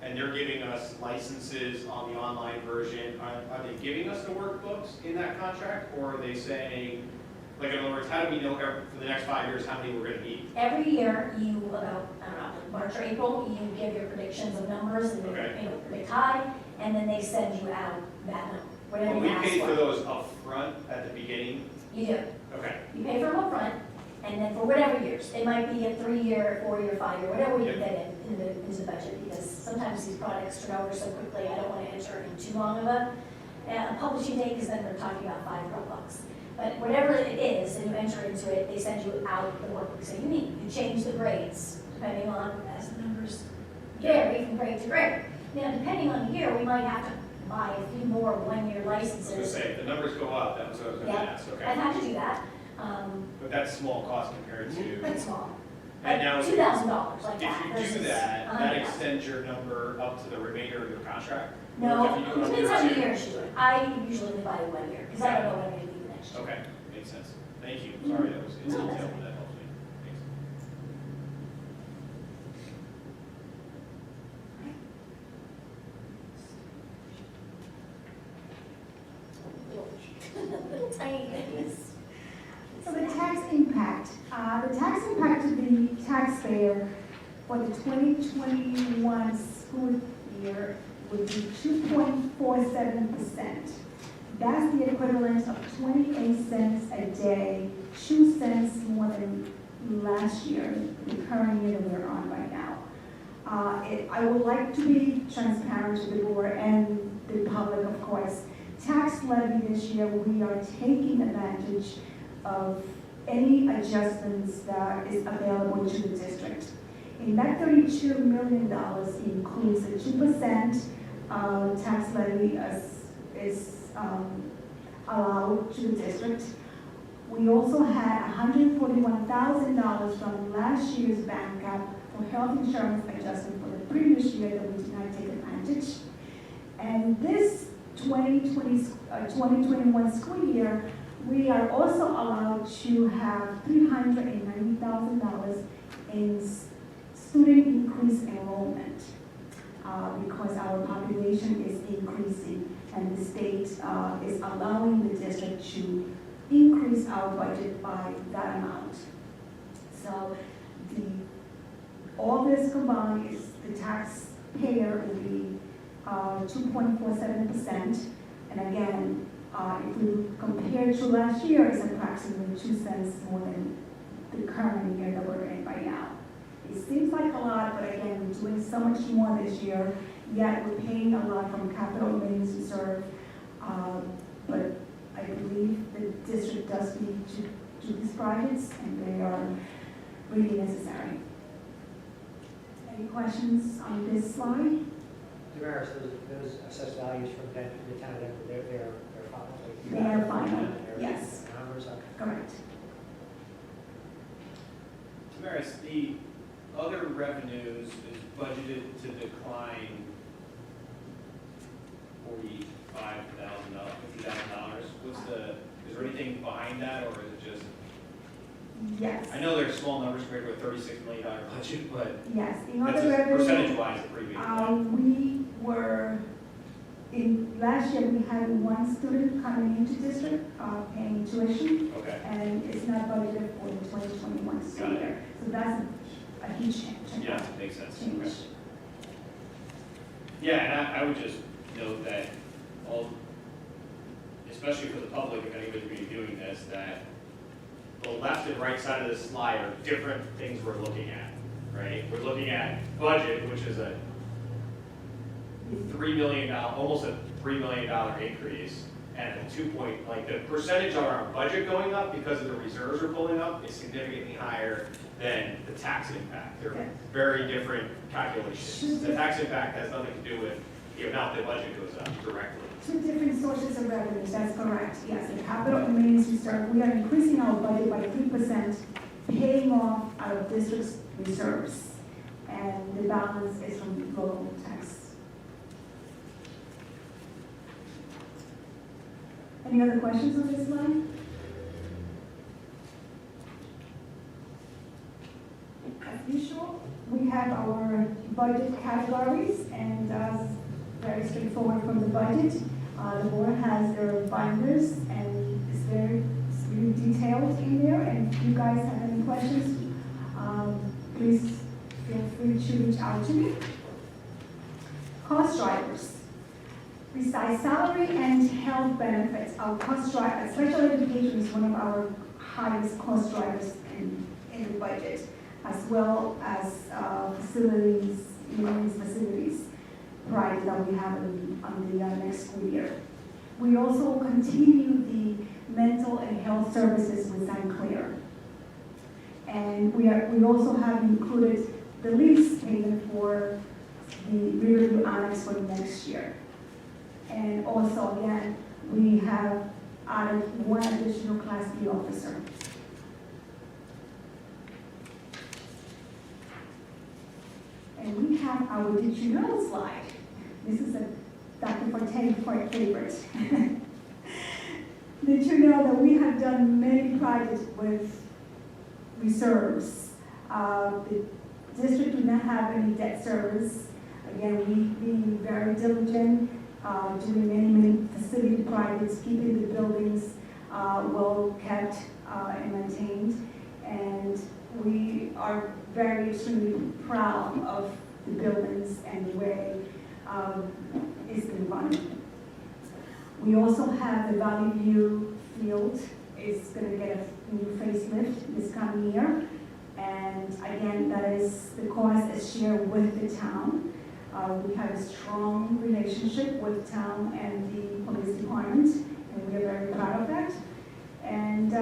and they're giving us licenses on the online version. Are they giving us the workbooks in that contract, or are they saying, like, in other words, how do we know for the next 5 years how many we're going to need? Every year, about March or April, you give your predictions of numbers and predict high, and then they send you out that number, whatever When you we ask pay for for. those upfront at the beginning? You do. Okay. You pay for them upfront, and then for whatever years, it might be a 3-year, 4-year, 5-year, whatever we can get into the budget, because sometimes these products turn over so quickly, I don't want to enter in too long of a publishing date, because then we're talking about $5. But whatever it is, and you enter into it, they send you out the workbooks that you need. You change the grades, depending on, as the numbers vary from grade to grade. Now, depending on the year, we might have to buy a few more 1-year I was licenses. going to say, if the numbers go up, that was what I was going to Yeah, ask, I've okay? had to do that. But that's small cost compared to, Pretty small. and now, $2,000 like that. if you do versus that, that 100,000. extends your number up to the remainder of your contract? No, Or if you it do it on depends year how many two? years you do it. I usually only buy 1 year, because I don't know when I'm going to leave the next year. Okay, makes sense. Thank you. Sorry, that was in No, detail, that's but that helps me. Thanks. Little tiny things. So the tax impact to the taxpayer for the 2021 school year would be 2.47%. That's the equivalent of 28 cents a day 2 cents more than last year, the current year that we're on right now. I would like to be transparent to the board and the public, of course. Tax levy this year, we are taking advantage of any adjustments that is available to the district. And that $32 million includes a 2% tax levy is allowed to the district. We also had $141,000 from last year's bank cap for health insurance adjustment for the previous year that we did not take advantage. And this 2021 school year, we are also allowed to have $390,000 in student increase enrollment because our population is increasing and the state is allowing the district to increase our budget by that amount. So all this combined is the taxpayer will be 2.47%. And again, if we compare to last year, it's approximately 2 cents more than the current year that we're in right now. It seems like a lot, but again, we're doing so much more this year, yet we're paying a lot from capital maintenance reserve. But I believe the district does need to do these projects, and they are really necessary. Any questions on this slide? Damaris, those assessed values from the town of Denver, they're final? They are final, yes. Numbers, okay. Correct. Damaris, the other revenues is budgeted to decline $45,000, $50,000. Is there anything behind that, or is it just? Yes. I know there's small numbers compared to a $36 million budget, but Yes. In that's other revenue, percentage-wise a pretty big. we were, last year we had one student coming into district paying tuition, Okay. and it's not budgeted for the 2021 school year. So that's a huge change. Yeah, makes sense. Change. Okay. Yeah, and I would just note that especially for the public, if anybody's going to be doing this, that the left and right side of this slide are different things we're looking at, right? We're looking at budget, which is a $3 million, almost a $3 million increase, and the percentage of our budget going up because of the reserves are pulling up is significantly higher than the tax impact. They're very different calculations. The tax impact has nothing to do with the amount the budget goes up directly. Two different sources of revenues, that's correct. Yes, the capital and maintenance reserve, we are increasing our budget by 3%, paying off our district's reserves. And the balance is from local tax. Any other questions on this slide? As usual, we have our budget categories, and very straightforward from the budget. The board has their binders, and it's really detailed in there. And if you guys have any questions, please feel free to reach out to me. Cost drivers. Besides salary and health benefits, our cost driver, special education is one of our highest cost drivers in the budget, as well as facilities, facilities project that we have on the next school year. We also continue the mental and health services with St. Clair. And we also have included the lease payment for the Riverview Annex for next year. And also, again, we have added one additional Class B officer. And we have our Did You Know slide. This is a Dr. Forte favorite. Did you know that we have done many projects with reserves? The district do not have any debt service. Again, we being very diligent, doing many facility projects, keeping the buildings well kept and maintained. And we are very extremely proud of the buildings and the way it's been run. We also have the Valley View field. It's going to get new facelift this coming year. And again, the cost is shared with the town. We have a strong relationship with town and the police department, and we are very proud of that. And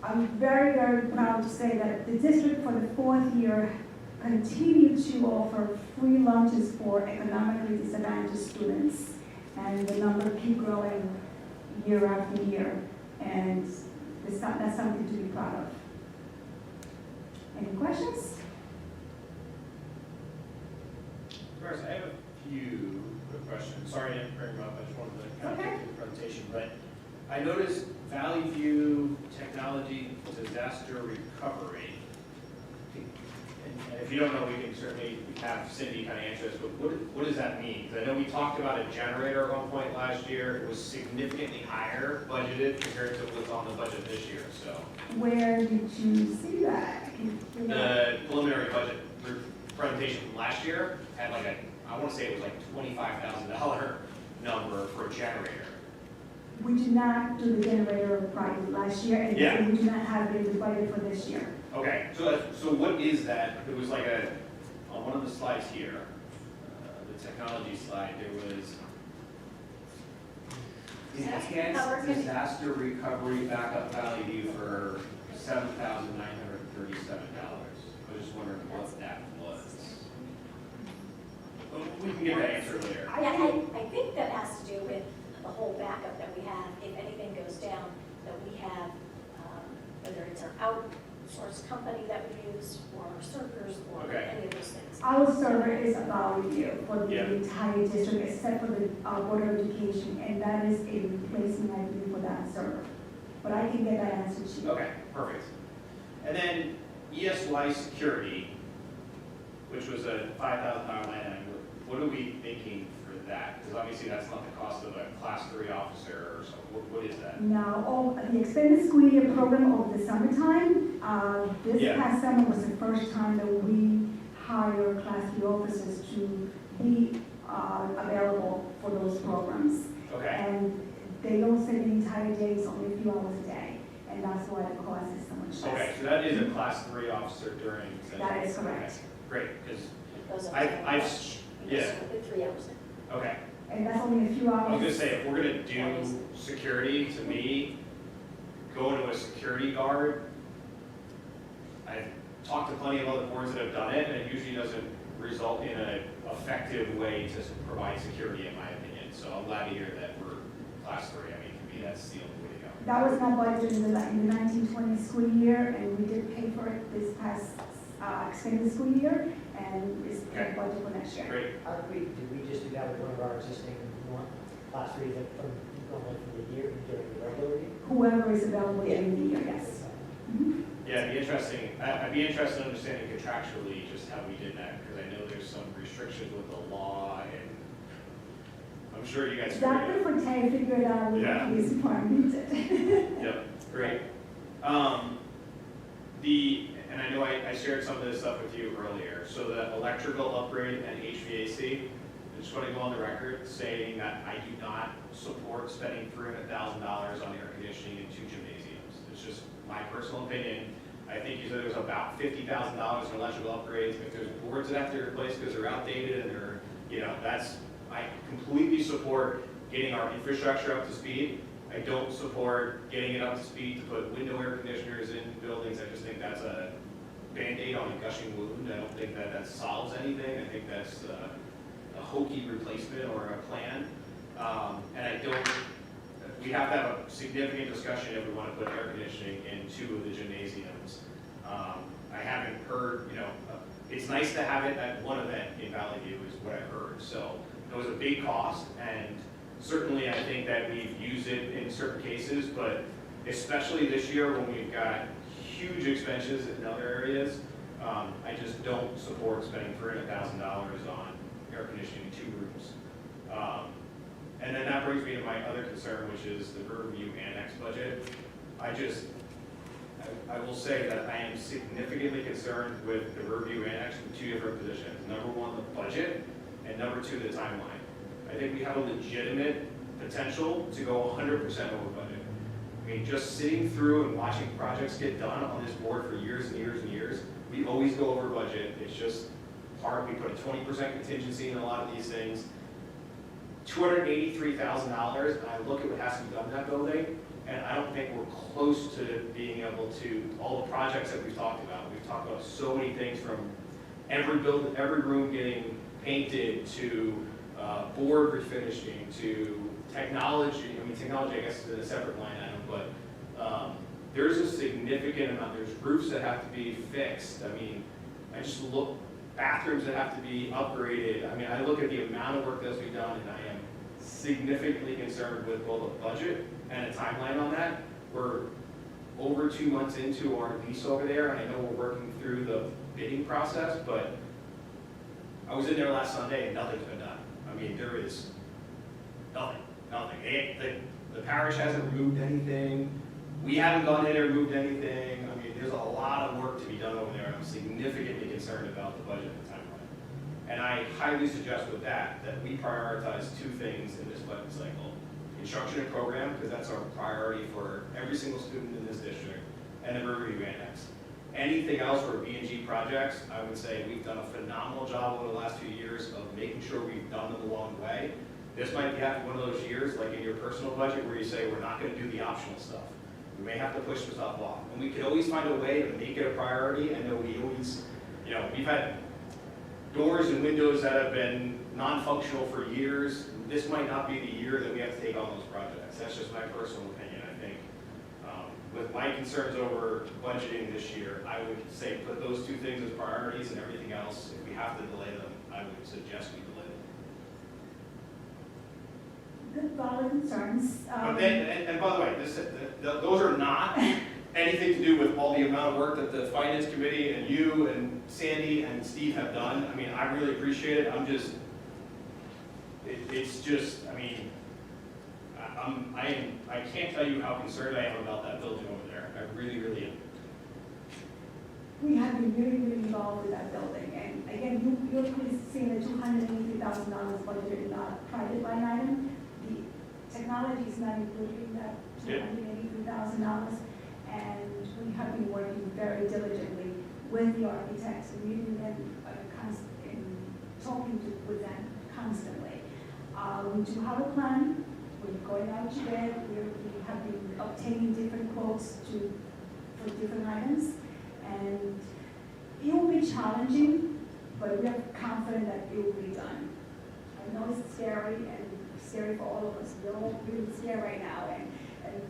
I'm very, very proud to say that the district for the 4th year continued to offer free lunches for economically disadvantaged students. And the number keep growing year after year. And that's something to be proud of. Any questions? First, I have a few quick questions. Sorry I didn't bring them up, I just wanted to kind of get through the presentation. But I noticed Valley View Technology Disaster Recovery. And if you don't know, we can certainly have Cindy kind of answer this, but what does that mean? Because I know we talked about a generator at one point last year. It was significantly higher budgeted compared to what's on the budget this year, so. Where did you see that? The preliminary budget presentation from last year had like I want to say it was like $25,000 number for a generator. We did not do the generator project last year, and Yeah. we do not have it in the budget for this year. Okay, so what is that? It was like on one of the slides here, the technology slide, there was enhanced disaster recovery backup value for $7,937. I was just wondering what that was. We can get that answer later. I think that has to do with the whole backup that we have. If anything goes down, that we have, whether it's our outsourced company that we use, or our servers, or Okay. any of those things. Our server is a value for the Yeah. entire district, except for the Board of Education, and that is a replacement, I believe, for that server. But I can get that answer to you. Okay, perfect. And then ESY security, which was a $5,000 line item. What are we thinking for that? Because obviously that's not the cost of a class 3 officer or something. What is that? Now, the extended school year program over the summertime, this Yeah. past summer was the first time that we hire Class 3 officers to be available for those programs. Okay, And they don't spend the entire day, it's only a few hours a day, and that's why the cost is so much okay, less. so that is a class 3 officer during. That is correct. Okay, great, because, It goes up I've- to I've- much. It yeah. goes up to 3 hours. okay. And that's only a few I hours. was gonna say, if we're gonna do security, to me, going to a security guard, I've talked to plenty of other boards that have done it, and it usually doesn't result in an effective way to provide security, in my opinion. So I'm glad to hear that we're class 3. I mean, to me, that's the only way to go. That was not budgeted in the 1920 school year, and we did pay for it this past extended school year, and it's Okay. budget for next year. Great. How did we just do that with one of our existing class 3s from normally from the year during the regular year? Whoever is available in the year, yes. Mhm. Yeah, it'd be interesting. I'd be interested in understanding contractually just how we did that, because I know there's some restrictions with the law, and I'm sure you guys. Dr. Forte figured out with Yeah. the police department. Yep, great. And I know I shared some of this stuff with you earlier. So the electrical upgrade and HVAC, I just want to go on the record saying that I do not support spending $300,000 on air conditioning in 2 gymnasiums. It's just my personal opinion. I think you said there's about $50,000 in electrical upgrades. If there's boards that have to be replaced because they're outdated and they're, I completely support getting our infrastructure up to speed. I don't support getting it up to speed to put window air conditioners in buildings. I just think that's a Band-Aid on a gushing wound. I don't think that solves anything. I think that's a hokey replacement or a plan. We have to have a significant discussion if we want to put air conditioning in 2 of the gymnasiums. I haven't heard, it's nice to have it at one event in Valley View is what I've heard. So it was a big cost, and certainly I think that we've used it in certain cases, but especially this year when we've got huge expenses in other areas, I just don't support spending $300,000 on air conditioning in 2 rooms. And then that brings me to my other concern, which is the Riverview Annex budget. I will say that I am significantly concerned with the Riverview Annex from 2 different positions. Number 1, the budget, and number 2, the timeline. I think we have a legitimate potential to go 100% over budget. mean, just sitting through and watching projects get done on this board for years and years and years, we always go over budget. It's just hard. We put a 20% contingency in a lot of these things. $283,000, and I look at what has to be done in that building, and I don't think we're close to being able to, all the projects that we've talked about. We've talked about so many things, from every room getting painted, to board refinishing, to technology. I mean, technology, I guess, is in a separate line item, but there's a significant amount. There's roofs that have to be fixed. I mean, I just look, bathrooms that have to be upgraded. I mean, I look at the amount of work that's been done, and I am significantly concerned with both a budget and a timeline on that. We're over 2 months into our lease over there, and I know we're working through the bidding process, but I was in there last Sunday and nothing's been done. I mean, there is nothing. The parish hasn't removed anything. We haven't gone in there and moved anything. I mean, there's a lot of work to be done over there, and I'm significantly concerned about the budget and timeline. And I highly suggest with that we prioritize 2 things in this budget cycle: construction and program, because that's our priority for every single student in this district, and the Riverview Annex. Anything else for B&G projects, I would say we've done a phenomenal job over the last few years of making sure we've done them along the way. This might be one of those years, like in your personal budget, where you say we're not going to do the optional stuff. We may have to push some stuff off. And we could always find a way to make it a priority. I know we always, we've had doors and windows that have been non-functional for years. This might not be the year that we have to take on those projects. That's just my personal opinion. I think with my concerns over budgeting this year, I would say put those 2 things as priorities, and everything else, if we have to delay them, I would suggest we delay them. Good, valid concerns. But then, and by the way, those are not anything to do with all the amount of work that the finance committee and you and Sandy and Steve have done. I mean, I really appreciate it. It's just, I mean, I can't tell you how concerned I am about that building over there. I really, really am. We have been really, really involved with that building, and again, you're seeing the $283,000 budget in the private line item. The technology is not included in that $283,000, and we have been working very diligently with the architects, and meeting them, talking with them constantly. We do have a plan. We're going out to bid. We have been obtaining different quotes for different items, and it will be challenging, but we are confident that it will be done. I know it's scary, and scary for all of us. We're all really scared right now, and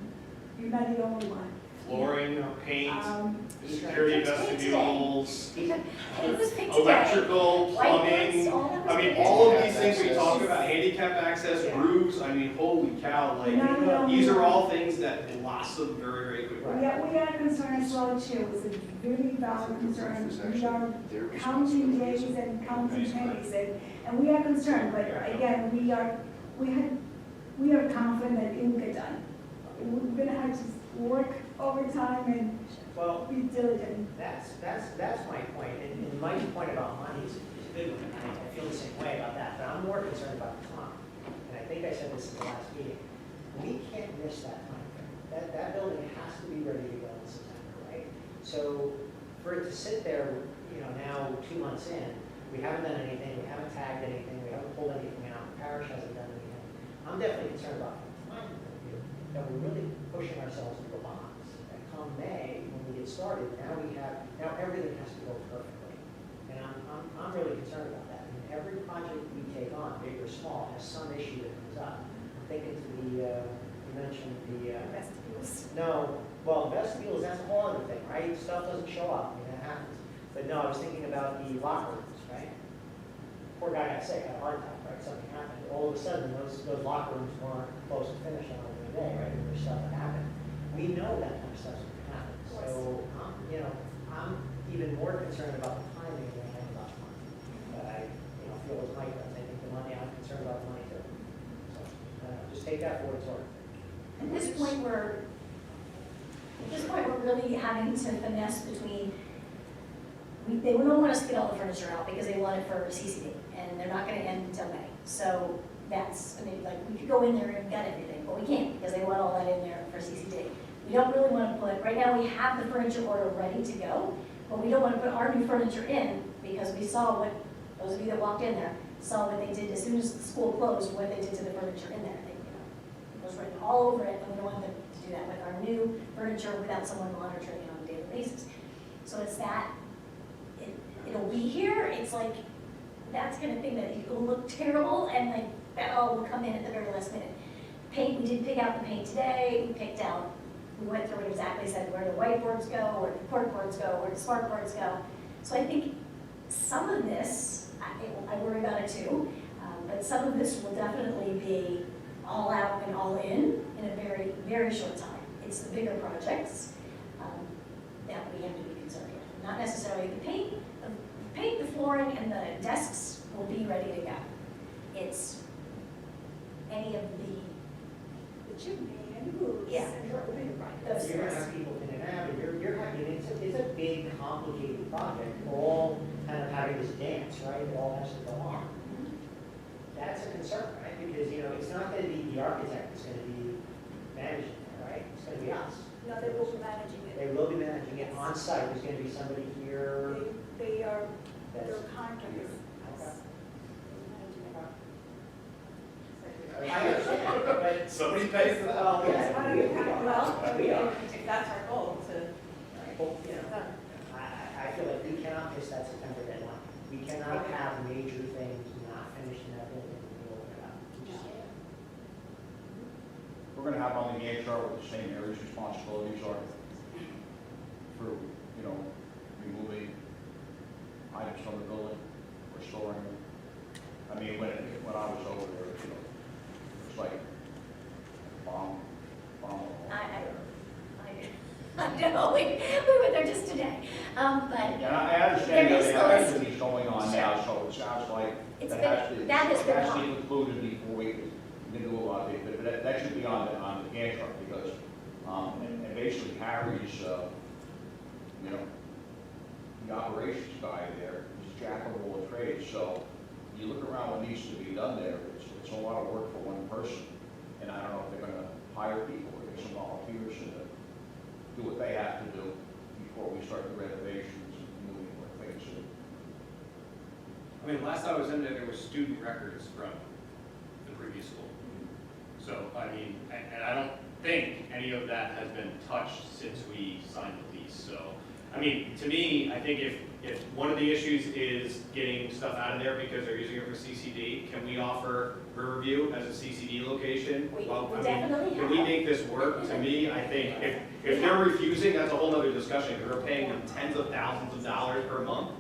you're not the only one. Flooring, paint, security vestibules, It was picked electrical, plumbing. I mean, all of these things we talk about, handicap handicap access, roofs, I mean, holy cow, like, these are all things that blossom very, very quickly. We are concerned as well too. It's a really valid concern. We are counting days and counting pennies, and we are concerned. But again, we are confident that it will get done. We're gonna have to work overtime and be diligent. That's my point, and Mike's point about money is a good one, and I feel the same way about that, but I'm more concerned about the time. And I think I said this in the last meeting. We can't miss that time frame. That building has to be ready to go in September, right? So for it to sit there, now 2 months in, we haven't done anything, we haven't tagged anything, we haven't pulled anything out, the parish hasn't done anything. I'm definitely concerned about the time point of view, that we're really pushing ourselves into the box. And come May, when we get started, now everything has to go perfectly. And I'm really concerned about that. I mean, every project we take on, big or small, has some issue that comes up. I'm thinking to you mentioned the Vestibules. No, well, vestibules, that's a whole other thing, right? Stuff doesn't show up, that happens. But no, I was thinking about the locker rooms, right? Poor guy got sick, had a heart attack, right? Something happened. All of a sudden, those locker rooms weren't close to finish on the day, right? And there's stuff that happened. We know that kind of stuff's going to happen. So, I'm even more concerned about the timing than I am about the money. But I, feel as Mike does. I think the money, I'm concerned about the money too. So, just take that for what it's worth. At this point, we're really having to finesse between, they don't want us to get all the furniture out because they want it for CCD, and they're not gonna end until May. So we could go in there and get everything, but we can't because they want all that in there for CCD. We don't really want to put, right now we have the furniture order ready to go, but we don't want to put our new furniture in because we saw what, those of you that walked in there, saw what they did as soon as the school closed, what they did to the furniture in there. They, it was written all over it, and we don't want them to do that with our new furniture without someone monitoring it on a daily basis. So it's that, it'll be here, it's like, that's kind of thing that it'll look terrible, and like, that all will come in at the very last minute. Paint, we did pick out the paint today, we went through it exactly, said where the whiteboards go, where the corkboards go, where the smart boards go. So I think some of this, I worry about it too, but some of this will definitely be all out and all in a very, very short time. It's the bigger projects that we have to be concerned with. Not necessarily the paint, the flooring, and the desks will be ready to go. It's any of the chimney and roofs. Yeah. And those You're gonna things. have people in and out, and you're having, it's a big, complicated project, all kind of having this dance, right, it all has to go on. That's a concern, right, because, you know, it's not gonna be the architect that's gonna be managing it, right, it's gonna be us. No, they will be managing it. They will be managing it on site, there's gonna be somebody here They are, that's. their contractors. Okay. Managing it. I understand, but. Somebody pays for that. Well, yes, Well, we are. If that's our goal, to, Well, you know, I feel like we cannot miss that September deadline. We cannot have major things not finished in that building and we open it up. We just can't. We're gonna have on the Gantt chart what the same areas responsibilities are for, you know, removing items from the building, restoring them. I mean, when I was over there, you know, it was like bomb. I know, we were there just today, but. And I understand there that is the a list. activity's going on now, so it sounds like It's that been- has to, that has been has to on. be included before we can do a lot of it, but that should be on the Gantt chart, because, and basically Harry's, you know, the operations guy there, he's a jack of all trades, so you look around what needs to be done there, it's a lot of work for one person, and I don't know if they're gonna hire people or get some volunteers to do what they have to do before we start the renovations and moving more things in. I mean, last time I was in there, there were student records from the previous school. So, I mean, and I don't think any of that has been touched since we signed the lease. So, I mean, to me, I think if one of the issues is getting stuff out of there because they're using it for CCD, can we offer Riverview as a CCD location? We Well, I mean, definitely can we have. make this work? To me, I think if they're refusing, that's a whole nother discussion. We're paying them tens of thousands of dollars per month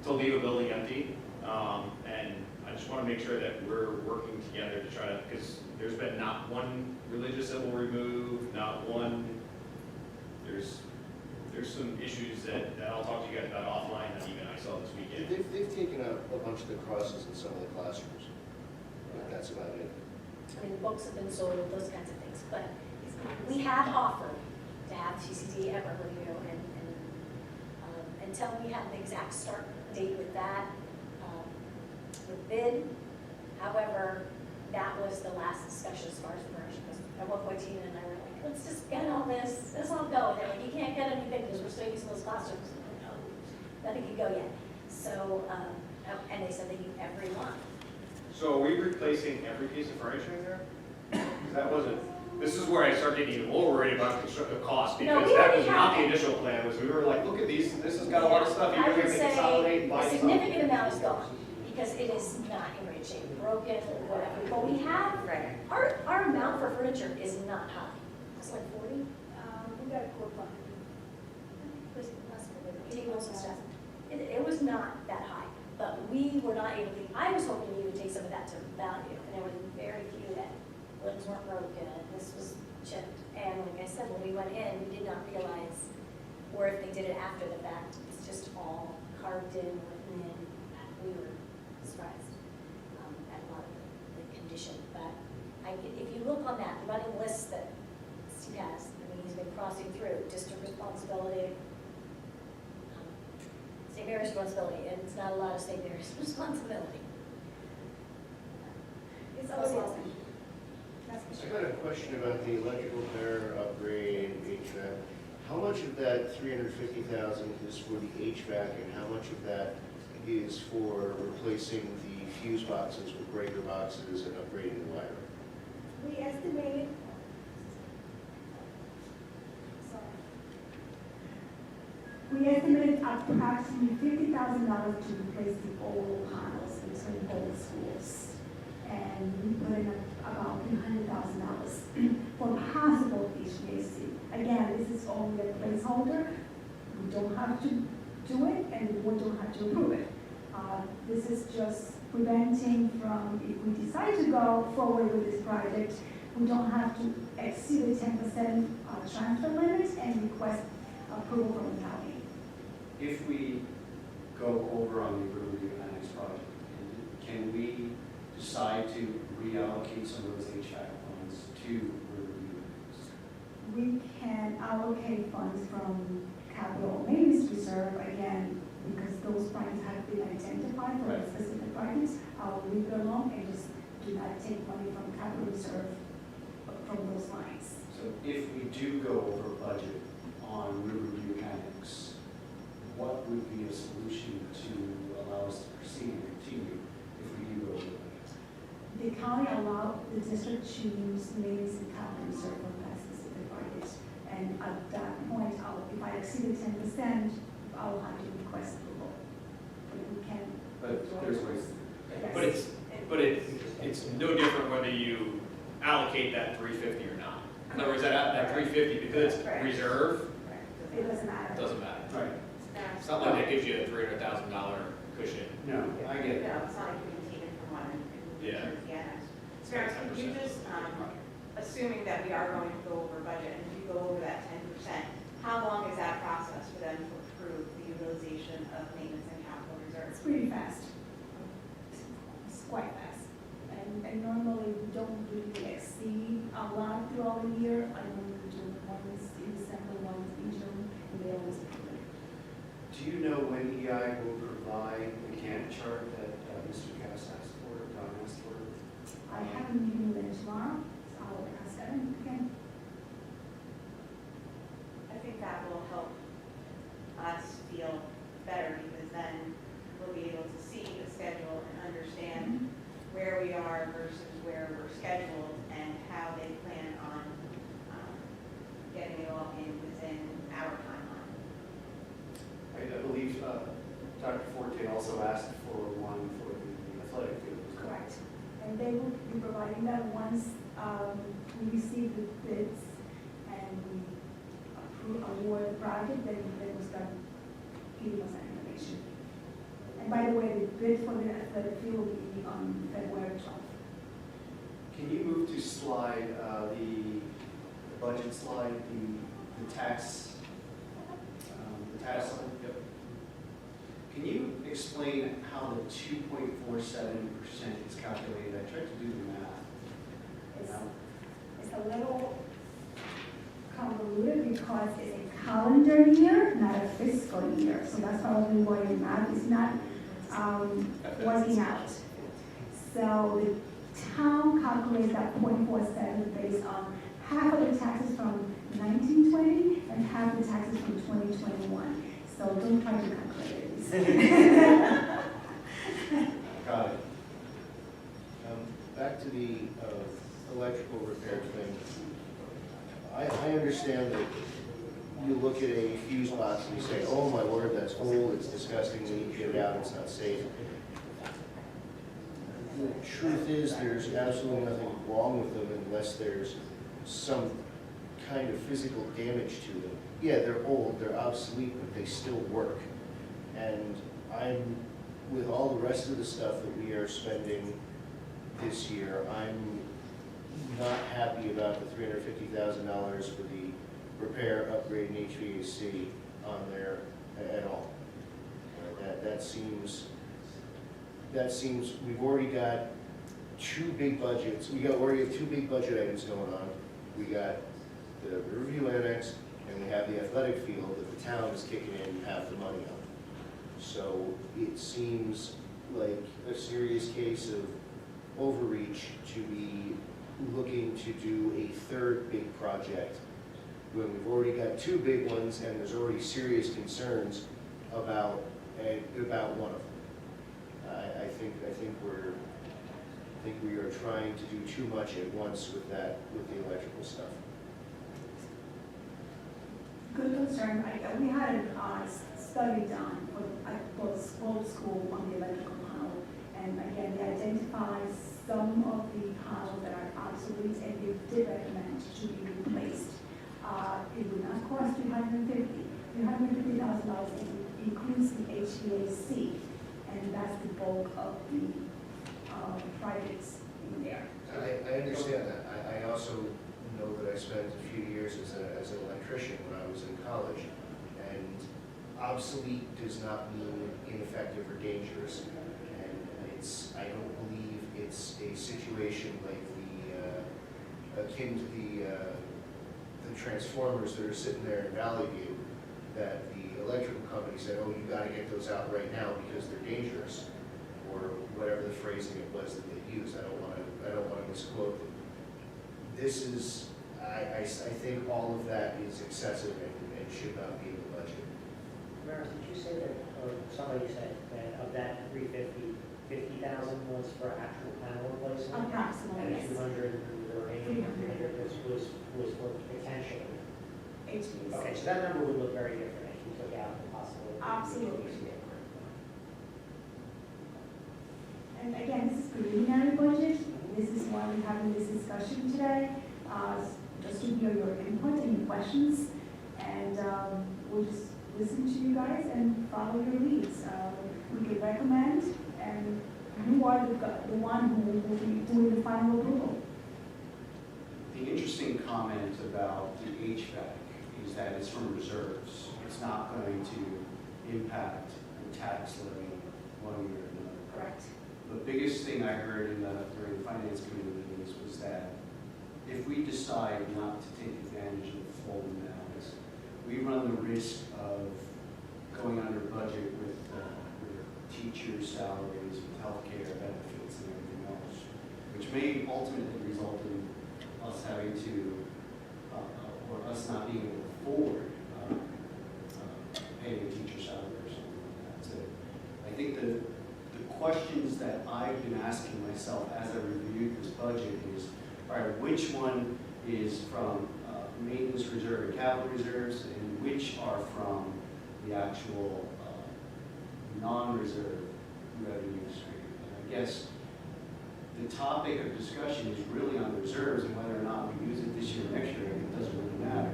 to leave a building empty. And I just want to make sure that we're working together to try to, because there's been not one religious symbol removed, not one, there's some issues that I'll talk to you guys about offline that even I saw this weekend. They've taken out a bunch of the crosses in some of the classrooms, but that's about it. I mean, books have been sold, those kinds of things, but we have offered to have CCD at Riverview, and until we have the exact start date with that, with bid. However, that was the last discussion as far as the furniture, because at one point Tina and I were like, let's just get all this, let's all go, and they're like, you can't get anything because we're still using those classrooms. I'm like, no, nothing can go yet. So, and they said they need every one. So are we replacing every piece of furniture in there? 'Cause that wasn't, this is where I start getting even more worried about the cost, No, because we that already was not have the it. initial plan, was we were like, look at these, this has got a lot of stuff, I you're would gonna say consolidate and buy a some. significant amount is gone, because it is not in great shape, broken, or whatever. But we have, our amount for furniture is not high. It's like 40, We got a quote on it. it was less than tables and stuff. It was not that high, but we were not able to, I was hoping you would take some of that to value, and there were very few that limbs weren't broken, this was chipped. And like I said, when we went in, we did not realize, or if they did it after the fact, it's just all carved in, written in. We were surprised at a lot of the condition. But if you look on that running list that Steve has, I mean, he's been crossing through district responsibility, St. Mary's responsibility, and it's not a lot of St. Mary's responsibility. It's What's always, the last thing? that's I got a question about the electrical repair, upgrade, HVAC. How much of that 350,000 is for the HVAC, and how much of that is for replacing the fuse boxes with breaker boxes and upgrading the wiring? We estimated, we estimated approximately $50,000 to replace the old panels between all the schools. And we put in about $300,000 for possible HVAC. Again, this is only a placeholder. We don't have to do it, and the board don't have to approve it. This is just preventing from, if we decide to go forward with this project, we don't have to exceed the 10% transfer limit and request approval from the county. If we go over on the Riverview Annex project, can we decide to reallocate some of those HVAC funds to Riverview? We can allocate funds from capital maintenance reserve, again, because those funds have been identified for Right. specific projects. I'll leave it alone and just do not take money from capital reserve from those lines. So if we do go over budget on Riverview Annex, what would be a solution to allow us to proceed and continue if we do go over budget? The county allowed the district to use maintenance and capital reserve for that specific project. And at that point, if I exceed 10%, I'll have to request approval. But we can. But there's ways. Yes. But it's no different whether you allocate that 350 or not. In other words, that 350, because it's reserve, It doesn't matter. doesn't matter. Right. It's not like that gives you a $300,000 cushion. No, I get it. No, it's not like you can take it from one and Yeah. turn it to the next. Sarah, could you just, assuming that we are going to go over budget, and if you go over that 10%, how long is that process for them to approve the utilization of maintenance and capital It's reserves? pretty fast. It's quite fast. And normally we don't really exceed a lot throughout the year. I normally do ones in December, ones in June, and they always approve it. Do you know when EI will provide the Gantt chart that Mr. Cass asked for, Don asked for? I have a meeting with them tomorrow, so I'll ask them again. I think that will help us feel better, because then we'll be able to see the schedule and understand where we are versus where we're scheduled and how they plan on getting it all in within our timeline. I believe Dr. Forte also asked for one for the athletic field. Correct. And they will be providing that once we receive the bids and we award the project, then they will start giving us that information. And by the way, the bid for the athletic field will be on February 12th. Can you move to slide, the budget slide, the tax, slide? Yep. Can you explain how the 2.47% is calculated? I tried to do the math. It's a little convoluted because it's a calendar year, not a fiscal year. So that's probably why the math is not working out. So the town calculates that 0.47 based on half of the taxes from 1920 and half the taxes from 2021. So don't try to calculate it. Got it. Back to the electrical repair thing. I understand that you look at a fuse box and you say, oh my word, that's old, it's disgusting, we need to get it out, it's not safe. The truth is, there's absolutely nothing wrong with them unless there's some kind of physical damage to them. Yeah, they're old, they're obsolete, but they still work. And I'm, with all the rest of the stuff that we are spending this year, I'm not happy about the $350,000 for the repair, upgrade, and HVAC on there at all. That seems, we've already got two big budgets. We already have two big budget items going on. We got the Riverview Annex, and we have the athletic field that the town is kicking in half the money on. So it seems like a serious case of overreach to be looking to do a third big project when we've already got two big ones and there's already serious concerns about one of them. I think we are trying to do too much at once with the electrical stuff. Good concern. We had a study done for the school on the electrical panel. And again, they identified some of the panels that are obsolete and they did recommend to be replaced. It would not cost $350,000 includes the HVAC, and that's the bulk of the projects in there. I understand that. I also know that I spent a few years as an electrician when I was in college, and obsolete does not mean ineffective or dangerous. And I don't believe it's a situation like akin to the transformers that are sitting there in Valley View, that the electrical company said, oh, you gotta get those out right now because they're dangerous, or whatever the phrasing it was that they used. I don't wanna misquote them. This is, I think all of that is excessive and should not be in the budget. Maris, did you say that, or somebody said that of that 50,000 was for actual panel replacement? Approximately, And yes. 200, the remaining 300 was for potential. HVAC. Okay, so that number would look very different if you took out the possibility. Absolutely. And again, this is preliminary budget. This is why we're having this discussion today, just to hear your input and your questions. And we'll just listen to you guys and follow your leads. We can recommend, and you are the one who will be doing the final approval. The interesting comment about the HVAC is that it's from reserves. It's not going to impact the tax levy one way or another. Correct. The biggest thing I heard during the finance committee meetings was that if we decide not to take advantage of the full amount, we run the risk of going under budget with teachers' salaries, with healthcare benefits and everything else, which may ultimately result in us having to, or us not being able to afford paying a teacher's salary or something like that. So I think the questions that I've been asking myself as I reviewed this budget is, all right, which one is from maintenance reserve and capital reserves, and which are from the actual non-reserve revenue stream? And I guess the topic of discussion is really on the reserves and whether or not we use it this year or next year. It doesn't really matter.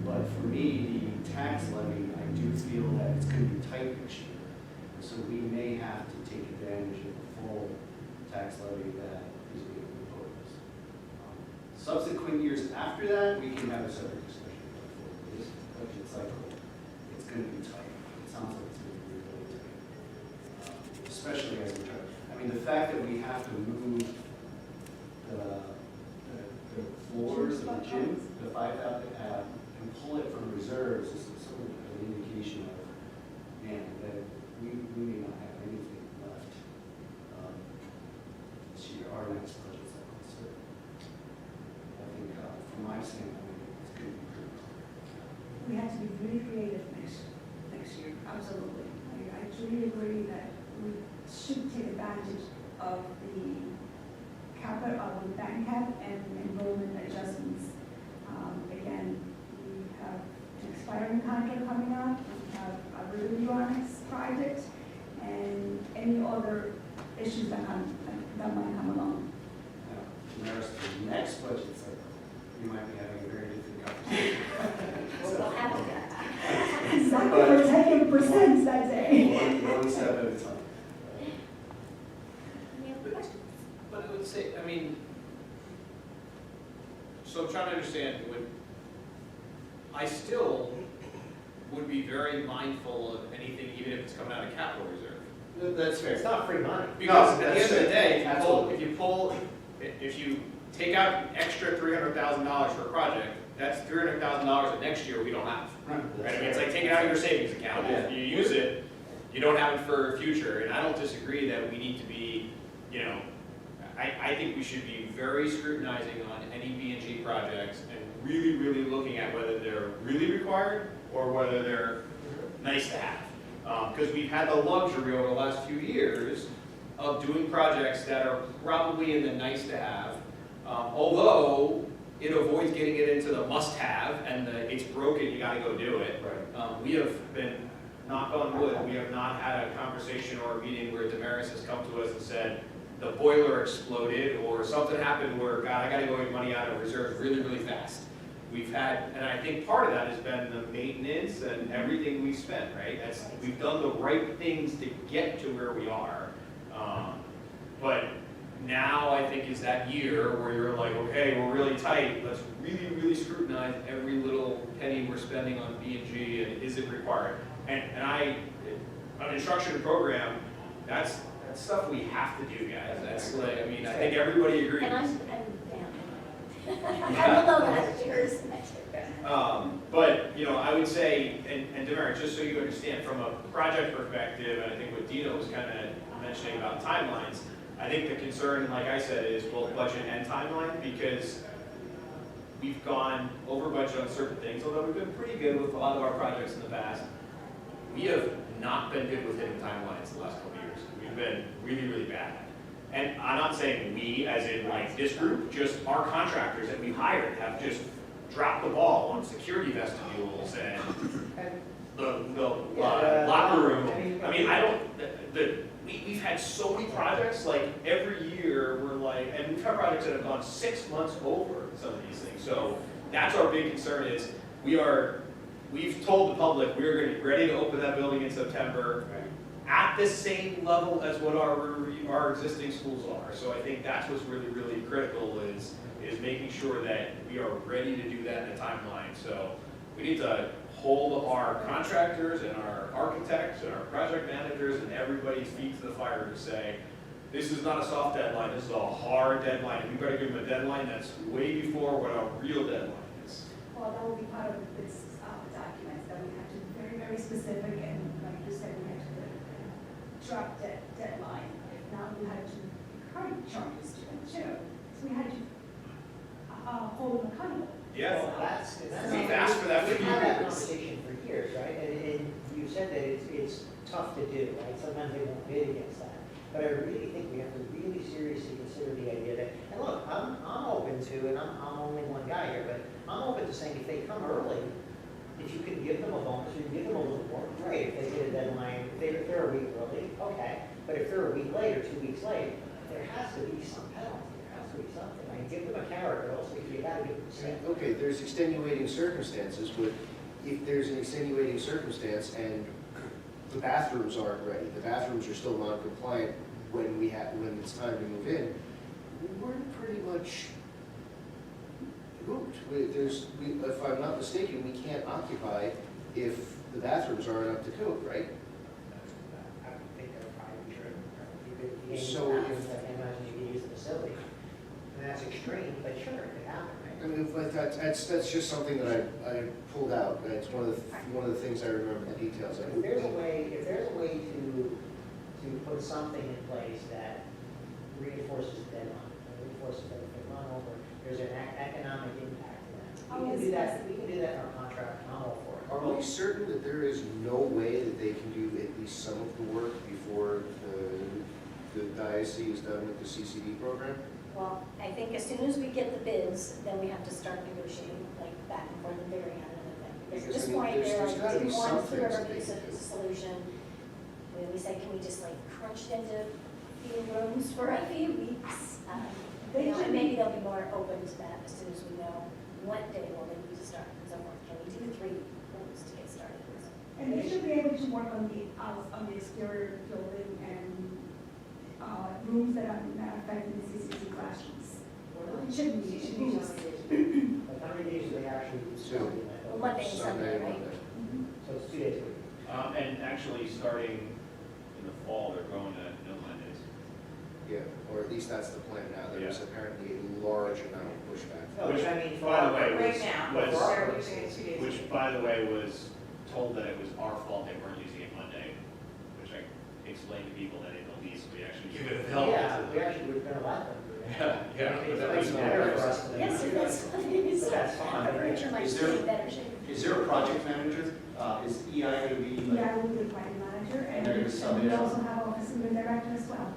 But for me, the tax levy, I do feel that it's going to be tight next year. So we may have to take advantage of the full tax levy that is being proposed. Subsequent years after that, we can have a separate discussion. For this budget cycle, it's going to be tight. It sounds like it's going to be really tight. Especially as we try. I mean, the fact that we have to move the floors of the gym, the 5,000, and pull it from reserves is sort of an indication of, man, that we may not have anything left this year, our next budget cycle. So I think from my standpoint, it's going to be pretty clear. We have to be really creative next year, absolutely. I truly agree that we should take advantage of the capital, of the bank cap and enrollment adjustments. Again, we have an expiring contract coming up, we have a review on this project, and any other issues that might come along. Now, Maris, the next budget cycle, you might be having a very different conversation. We'll have that. Exactly, we're taking percents that day. One step at a time. Any other questions? But I would say, I mean, so I'm trying to understand, I still would be very mindful of anything, even if it's coming out of capital reserve. That's fair. It's not free money. Because No, at the end of the day, if you take out an extra $300,000 for a project, that's $300,000 that next year we don't have. Right? I mean, it's like taking out of your savings account. If you use it, you don't have it for future. And I don't disagree that we need to be, I think we should be very scrutinizing on any B&G projects and really, really looking at whether they're really required or whether they're nice to have. Because we've had the luxury over the last few years of doing projects that are probably in the nice to have, although it avoids getting it into the must have and the it's broken, you gotta go do it. Right. We have been, knock on wood, we have not had a conversation or a meeting where Damaris has come to us and said, the boiler exploded or something happened where, God, I gotta go get money out of reserves really, really fast. We've had, and I think part of that has been the maintenance and everything we've spent, right? We've done the right things to get to where we are. But now I think is that year where you're like, okay, we're really tight. Let's really, really scrutinize every little penny we're spending on B&G and is it required? And an instruction program, that's stuff we have to do, guys. That's like, I mean, I think everybody agrees. And I'm I'm below that, yours. But, you know, I would say, and Damaris, just so you understand, from a project perspective, and I think what Dino was kind of mentioning about timelines, I think the concern, like I said, is both budget and timeline, because we've gone over budget on certain things, although we've been pretty good with a lot of our projects in the past. We have not been good with hitting timelines the last couple of years. We've been really, really bad. And I'm not saying we, as in like this group, just our contractors that we've hired have just dropped the ball on security vestibules and the locker room. I mean, I don't, we've had so many projects, like every year we're like, and we've had projects that have gone 6 months over some of these things. So that's our big concern is we've told the public we're going to be ready to open that building in September at the same level as what our existing schools are. So I think that's what's really, really critical is making sure that we are ready to do that in a timeline. So we need to hold our contractors and our architects and our project managers and everybody's feet to the fire to say, this is not a soft deadline, this is a hard deadline. And we better give them a deadline that's way before what our real deadline is. Well, that will be part of this documents, that we have to be very, very specific, and like you said, we have to drop that deadline. If not, we had to encourage charges to them too. So we had to hold them accountable. Yeah. Well, that's We've asked for that for We've had that years. conversation for years, right? And you said that it's tough to do, right? Sometimes they won't bid against that. But I really think we have to really seriously consider the idea that, and look, I'm open to, and I'm only one guy here, but I'm open to saying if they come early, if you can give them a bonus or you give them a little more, great. If they get a deadline, if they're a week early, okay. But if they're a week late or 2 weeks late, there has to be some penalty. There has to be something. I mean, give them a carrot, but also you got to give them something. Okay, there's extenuating circumstances, but if there's an extenuating circumstance and the bathrooms aren't ready, the bathrooms are still non-compliant when it's time to move in, we're pretty much moved. If I'm not mistaken, we can't occupy if the bathrooms aren't up to code, right? I would think that would probably be true. You could, So I can imagine you could use the facility. And that's extreme, but sure, it could happen, right? I mean, but that's just something that I pulled out. It's one of the things I remember the details of. If there's a way to put something in place that reinforces the deadline, reinforces that if they run over, there's an economic impact to that. We can do that, we can do that in our contract, and I'm all for it. Are we certain that there is no way that they can do at least some of the work before the diocese is done with the CCD program? Well, I think as soon as we get the bids, then we have to start negotiating, like back and forth and figuring out another thing. Because at Because, this I mean, point, there's they're gotta like, be do one, some things whoever that they gives can us do. a solution. We said, can we just like crunch it into few rooms for a few weeks? You know, and maybe they'll be more open to that as soon as we know what day will they need to start and so forth. Can we do 3 rooms to get started? And they should be able to work on the exterior building and rooms that are not affecting the CCC classrooms. It shouldn't be, it should be just. Like how many days do they actually do something like that? Monday and Sunday, right? So it's 2 days a week. And actually, starting in the fall, they're going to no Mondays. Yeah, or at least that's the plan now. There was apparently a large amount of pushback. No, Which, but I mean, for by the way, Right was, now, was, they're using it 2 days. which, by the way, was told that it was our fault they weren't using it Monday, which I explained to people that in the lease, we actually give it available yeah, to we them. actually were gonna let them do Yeah, It's better for us than. Yes, it is. But that's fine. I'm pretty sure my Is is there- in better shape. Is there a project manager? Is EI going to be like? Yeah, we'll be the project manager, And they're gonna sub and we in. also have a facility director as well.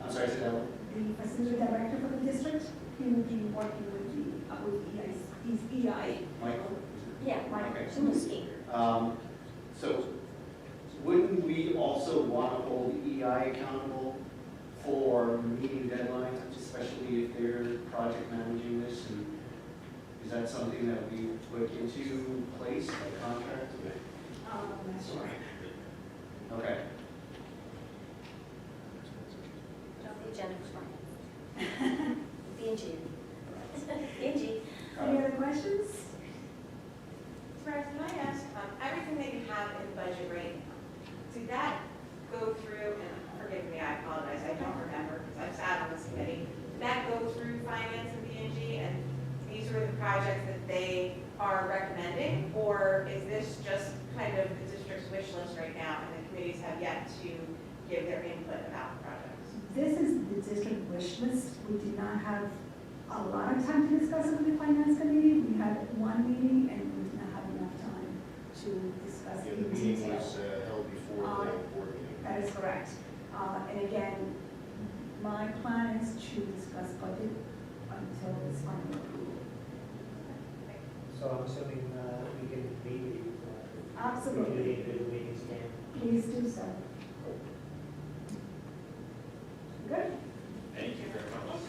I'm sorry, say that one. The facility director for the district, he will be working with EI, he's EI. Michael? Yeah, Okay. Tuesday. So wouldn't we also want to hold EI accountable for meeting deadlines, especially if they're project managing this? And is that something that we put into place, a contract? I'm not sure. Okay. Don't be agenda for finance. B&G. B&G. Any other questions? Sarah, can I ask, everything that you have in budget right now, did that go through, and forgive me, I apologize, I don't remember, because I've sat on this committee, did that go through finance and B&G, and these were the projects that they are recommending, or is this just kind of the district's wish list right now, and the committees have yet to give their input about the projects? This is the district wish list. We did not have a lot of time to discuss it with the finance committee. We had one meeting and we did not have enough time to discuss Yeah, it the in meeting detail. was held before the board meeting. That is correct. And again, my plan is to discuss budget until it's final approval. So I'm assuming we can meet, go to the Absolutely. individual meetings again. Please do so. Good? Thank you very much.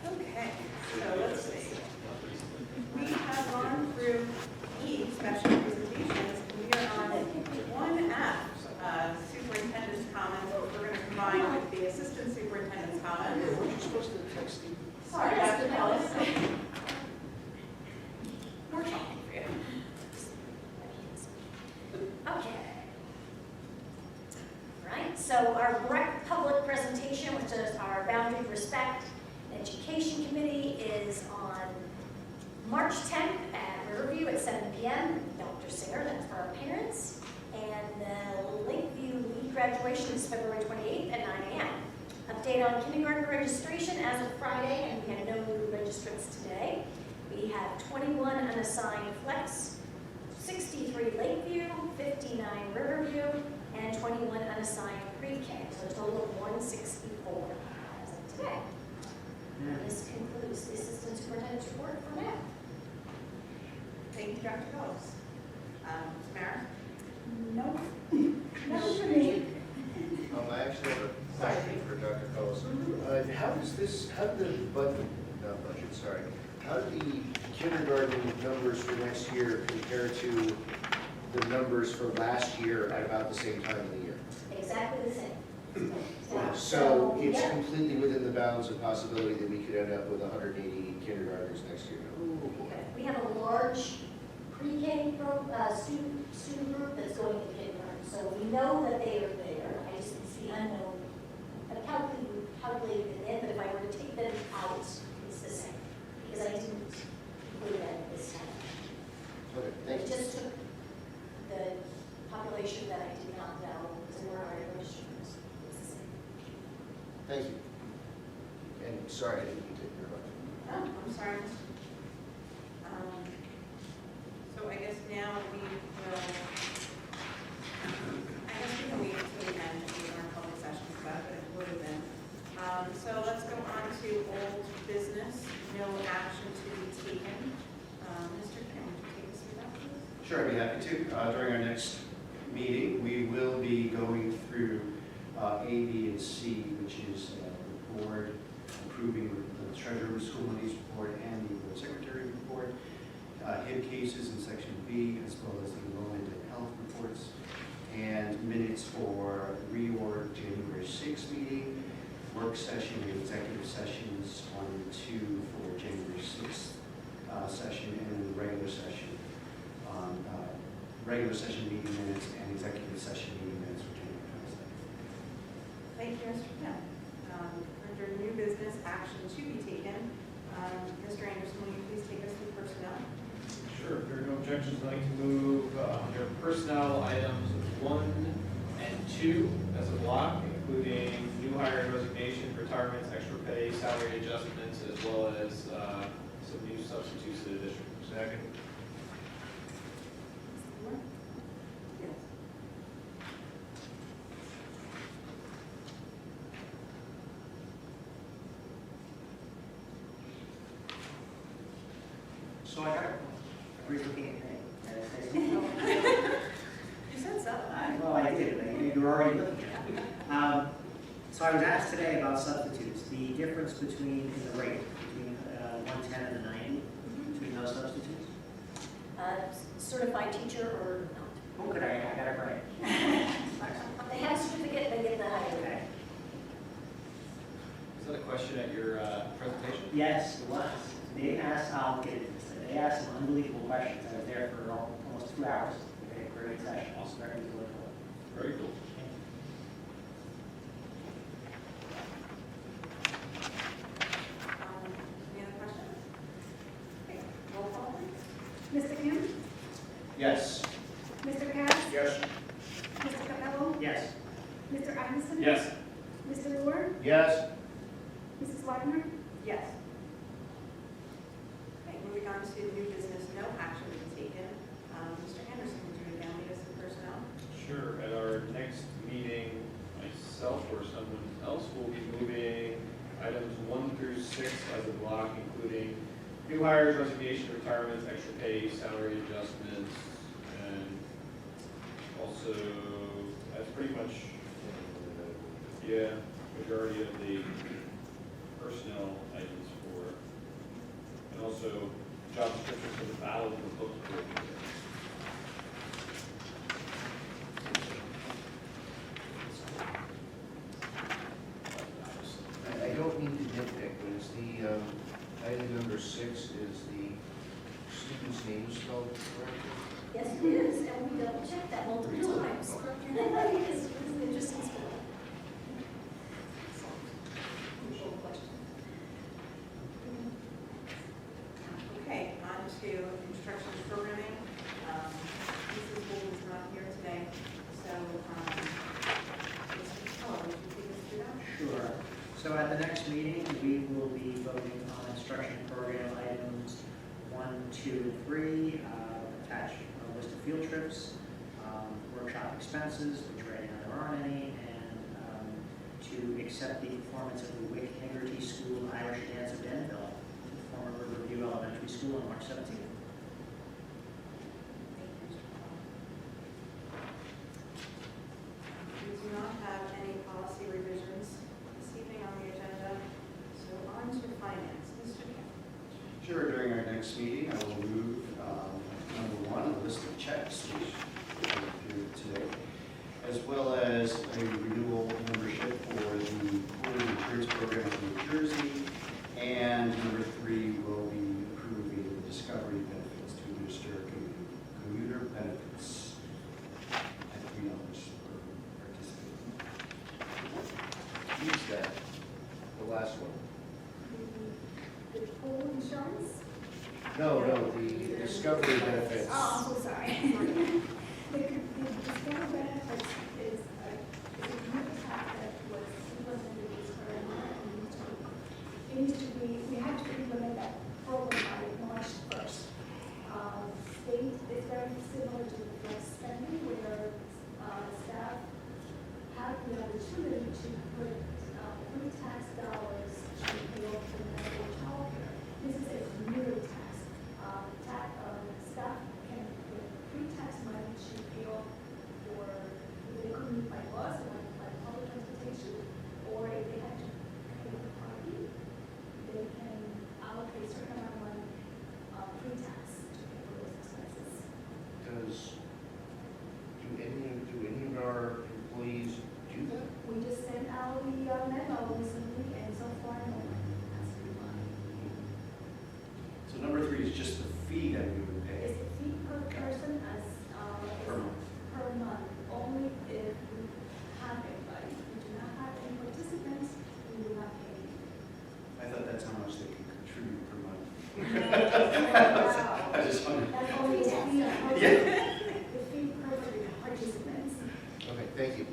Okay, so let's see. We have gone through E, special presentations. We are on 1F, superintendent's comments, which we're going to combine with the assistant superintendent's comments. Weren't you supposed to text Steve? Sorry, Dr. Ellis. We're talking for you. Okay. Right, so our public presentation, which is our Boundary of Respect and Education Committee, is on March 10th at Riverview at 7 p.m. Dr. Singer, that's for our parents. And the Lakeview Lead graduation is February 28th at 9 a.m. Update on kindergarten registration as of Friday, and we had no new registrants today. We have 21 unassigned flex, 63 Lakeview, 59 Riverview, and 21 unassigned pre-K, so a total of 164 as of today. And this concludes the assistant superintendent's report for now. Thank you, Dr. Ellis. Samara? Nope. Nothing for me. I actually have a question for Dr. Ellis. How did the budget, not budget, sorry, how did the kindergarten numbers for next year compare to the numbers for last year at about the same time of the year? Exactly the same. So it's yeah. completely within the bounds of possibility that we could end up with 180 kindergartners next year. We have a large pre-K student group that's going to kindergarten, so we know that they are there. I just, it's the unknown. I've calculated it in, but if I were to take them out, it's the same, because I didn't include that this time. Okay, I thank you. just took the population that I did not know, because we're already registered. It's the same. Thank you. And sorry, I didn't mean to interrupt. Oh, I'm sorry. So I guess now we will, I guess we can wait until the end of our public session stuff, but it would have been. So let's go on to old business, no action to be taken. Mr. Kim, would you take us through that, please? Sure, I'd be happy to. During our next meeting, we will be going through A, B, and C, which is the board approving the treasurer of school monies report and the board secretary report, HIB cases in section B, as well as the enrollment and health reports, and minutes for reorg January 6th meeting, work session, and executive sessions 1 and 2 for January 6th session, and then the regular session regular session meeting minutes and executive session meeting minutes for January 22nd. Thank you, Mr. Kim. Under 1 and 2 as a block, including new hire and resignations, retirements, extra pay, salary adjustments, as well as some new substitutes to the district. Second. Yes. So I got a brief looking at your name. You said so. Well, I did, you were already looking at it. So I was asked today about substitutes, the difference between, in the rate, between 110 and the 90, between those substitutes. Certified teacher or not. Oh, good, I got it right. They have a certificate, they get the higher. Okay. Is that a question at your presentation? Yes, it was. They asked, I'll get into this. They asked some unbelievable questions. I was there for almost 2 hours. They had a great session. Also very enjoyable. Very cool. Any other questions? Okay, roll call, please. Mr. Kim? Yes. Mr. Cass? Yes. Mr. Capello? Yes. Mr. Anderson? Yes. Mr. Lure? Yes. Mrs. Wagner? Yes. Okay, moving on to new business, no action to be taken. Mr. Anderson, would you again lead us to personnel? Sure. At our next meeting, myself or someone else will be moving items 1 through 6 as a block, including new hires, resignation, retirements, extra pay, salary adjustments, and also, that's pretty much, majority of the personnel items for, and also job descriptions for the ballot and the books coordinator. I don't mean to nitpick, but is the, item number 6, is the student's name spelled correctly? Yes, it is, and we double checked that multiple times. It's an interesting spelling. Usual question. Okay, on to instructions programming. Mrs. Gould is not here today, so, Mr. Keller, would you take us through that? Sure. So at the next meeting, we will be voting on instruction program items 1, 2, and 3, attach a list of field trips, workshop expenses, which right now there aren't any, and to accept the performance of the Wick Haggerty School Irish Dance of Denville, former Riverview Elementary School on March 17th. We do not have any policy revisions this evening on the agenda, so on to finance. Mr. Kim. Sure, during our next meeting, I will move, number 1, a list of checks, which we do today, as well as a renewal membership for the Quarterly Insurance Program of New Jersey, and number 3 will be approving the discovery benefits to administer commuter benefits at $3 per participant. Who's that? The last one? The pool insurance? No, the discovery benefits. Oh, I'm so sorry. The discovery benefits is a new tax that was implemented this current year, and it needs to be, we have to implement that program by March 1st. State is very similar to the flex spending, where staff have the opportunity to put pre-tax dollars to pay off the medical childcare. This is a commuter tax. Staff can put pre-tax money to pay off for, if they couldn't by bus or by public transportation, or if they had to pay for parking, they can allocate a certain amount of money, pre-tax to pay for those expenses. Do any of our employees do that? We just send out the Thank you.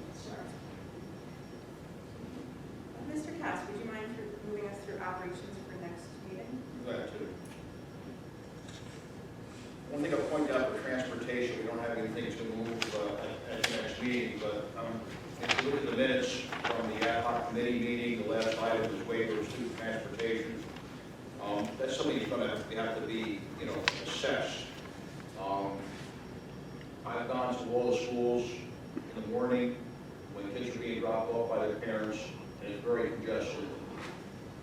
Mr. Cass, would you mind moving us through operations for next meeting? Glad to. One thing I'll point out for transportation, we don't have anything to move at the next meeting, but if you look at the minutes from the ad hoc committee meeting, the last item was waivers to transportation. That's something that's going to have to be, assessed. I've gone to all the schools in the morning when kids are being dropped off by their parents, and it's very congested.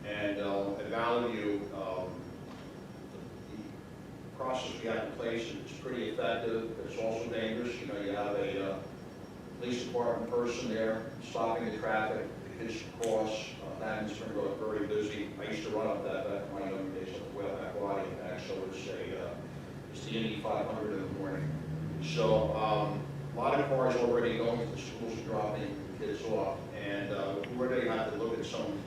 And at Valley View, the process we have in place is pretty effective. It's also dangerous. You have a police department person there stopping the traffic. The kids cross. That in Spring Road very busy. I used to run up that back in my younger days on the Whaleback Waddy, and so it's the Indy 500 in the morning. So a lot of cars already going to the schools and dropping kids off, and we already have to look at some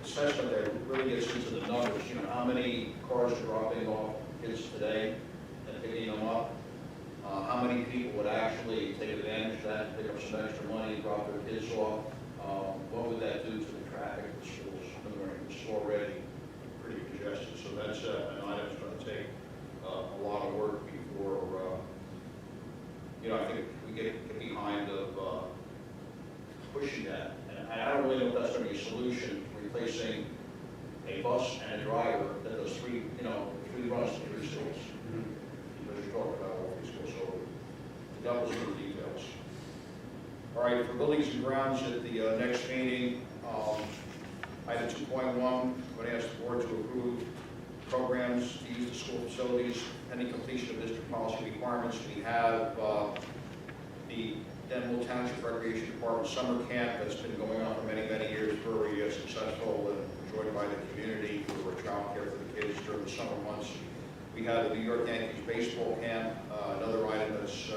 assessment that really gets into the numbers. How many cars are dropping off kids today and picking them up? How many people would actually take advantage of that, pick up some extra money, drop their kids off? What would that do to the traffic at the schools in the morning? It's already pretty congested, so that's an item that's going to take a lot of work before, I think we get behind of pushing that. And I don't really know if that's going to be a solution, replacing a bus and a driver that does three runs to 3 schools. Because you're talking about all 3 schools, so the devil's in the details. All right, for buildings and grounds at the next meeting, item 2.1, I'm going to ask the board to approve programs to use the school facilities pending completion of district policy requirements. We have the Denville Township Recreation Department summer camp that's been going on for many, many years, very successful and enjoyed by the community for child care for the kids during the summer months. We have the New York Yankees baseball camp, another item that's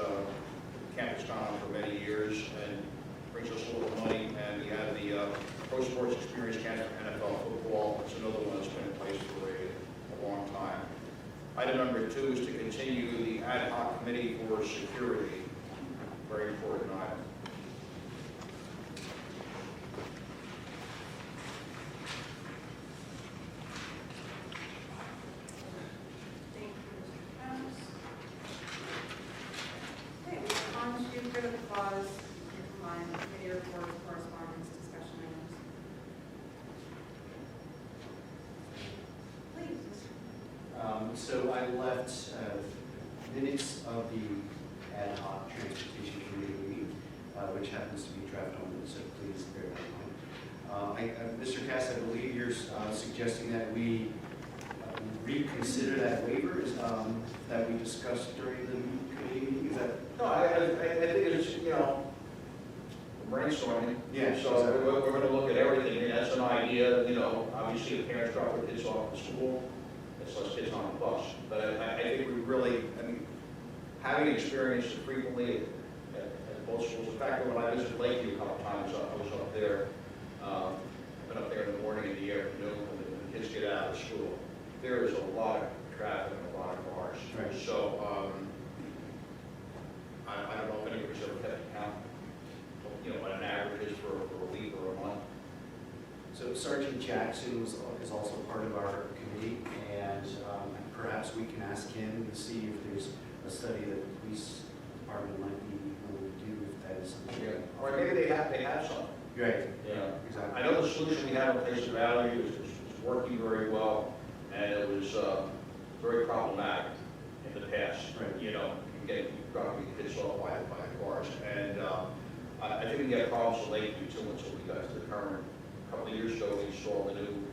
camp has gone on for many years and brings us a little money. And we have the Pro Sports Experience Camp for NFL football. That's another one that's been in place for a long time. Item number 2 is to continue the ad hoc committee for security. Very important item. Thank you, Mr. Cass. Okay, we're on to good of clause, combined committee reports, correspondence, discussion items. Please, Mr. So I left minutes of the ad hoc transportation committee meeting, which happens to be draft only, so please bear that in mind. Mr. Cass, I believe you're suggesting that we reconsider that waiver that we discussed during the committee meeting. Is that? No, I think it's, brainstorming. Yeah. So we're going to look at everything. And that's an idea, obviously the parents drop their kids off at school. It's less kids on the bus. But I think we really, having experienced it frequently at both schools. In fact, when I visited Lakeview a couple times, I was up there. I've been up there in the morning and the afternoon when the kids get out of school. There is a lot of traffic and a lot of cars. Right. So I don't know if anybody's ever kept count, what an average is for a week or a month. So Sergeant Jackson is also part of our committee, and perhaps we can ask him to see if there's a study that the police department might be willing to do, if that is something. Yeah. Or maybe they have some. Right. Yeah. Exactly. I know the solution we have in place of Valley is working very well, and it was very problematic in the past. Right. Dropping the kids off by the cars. And I think we had problems with Lakeview too until we got to the current. A couple of years ago, we installed a new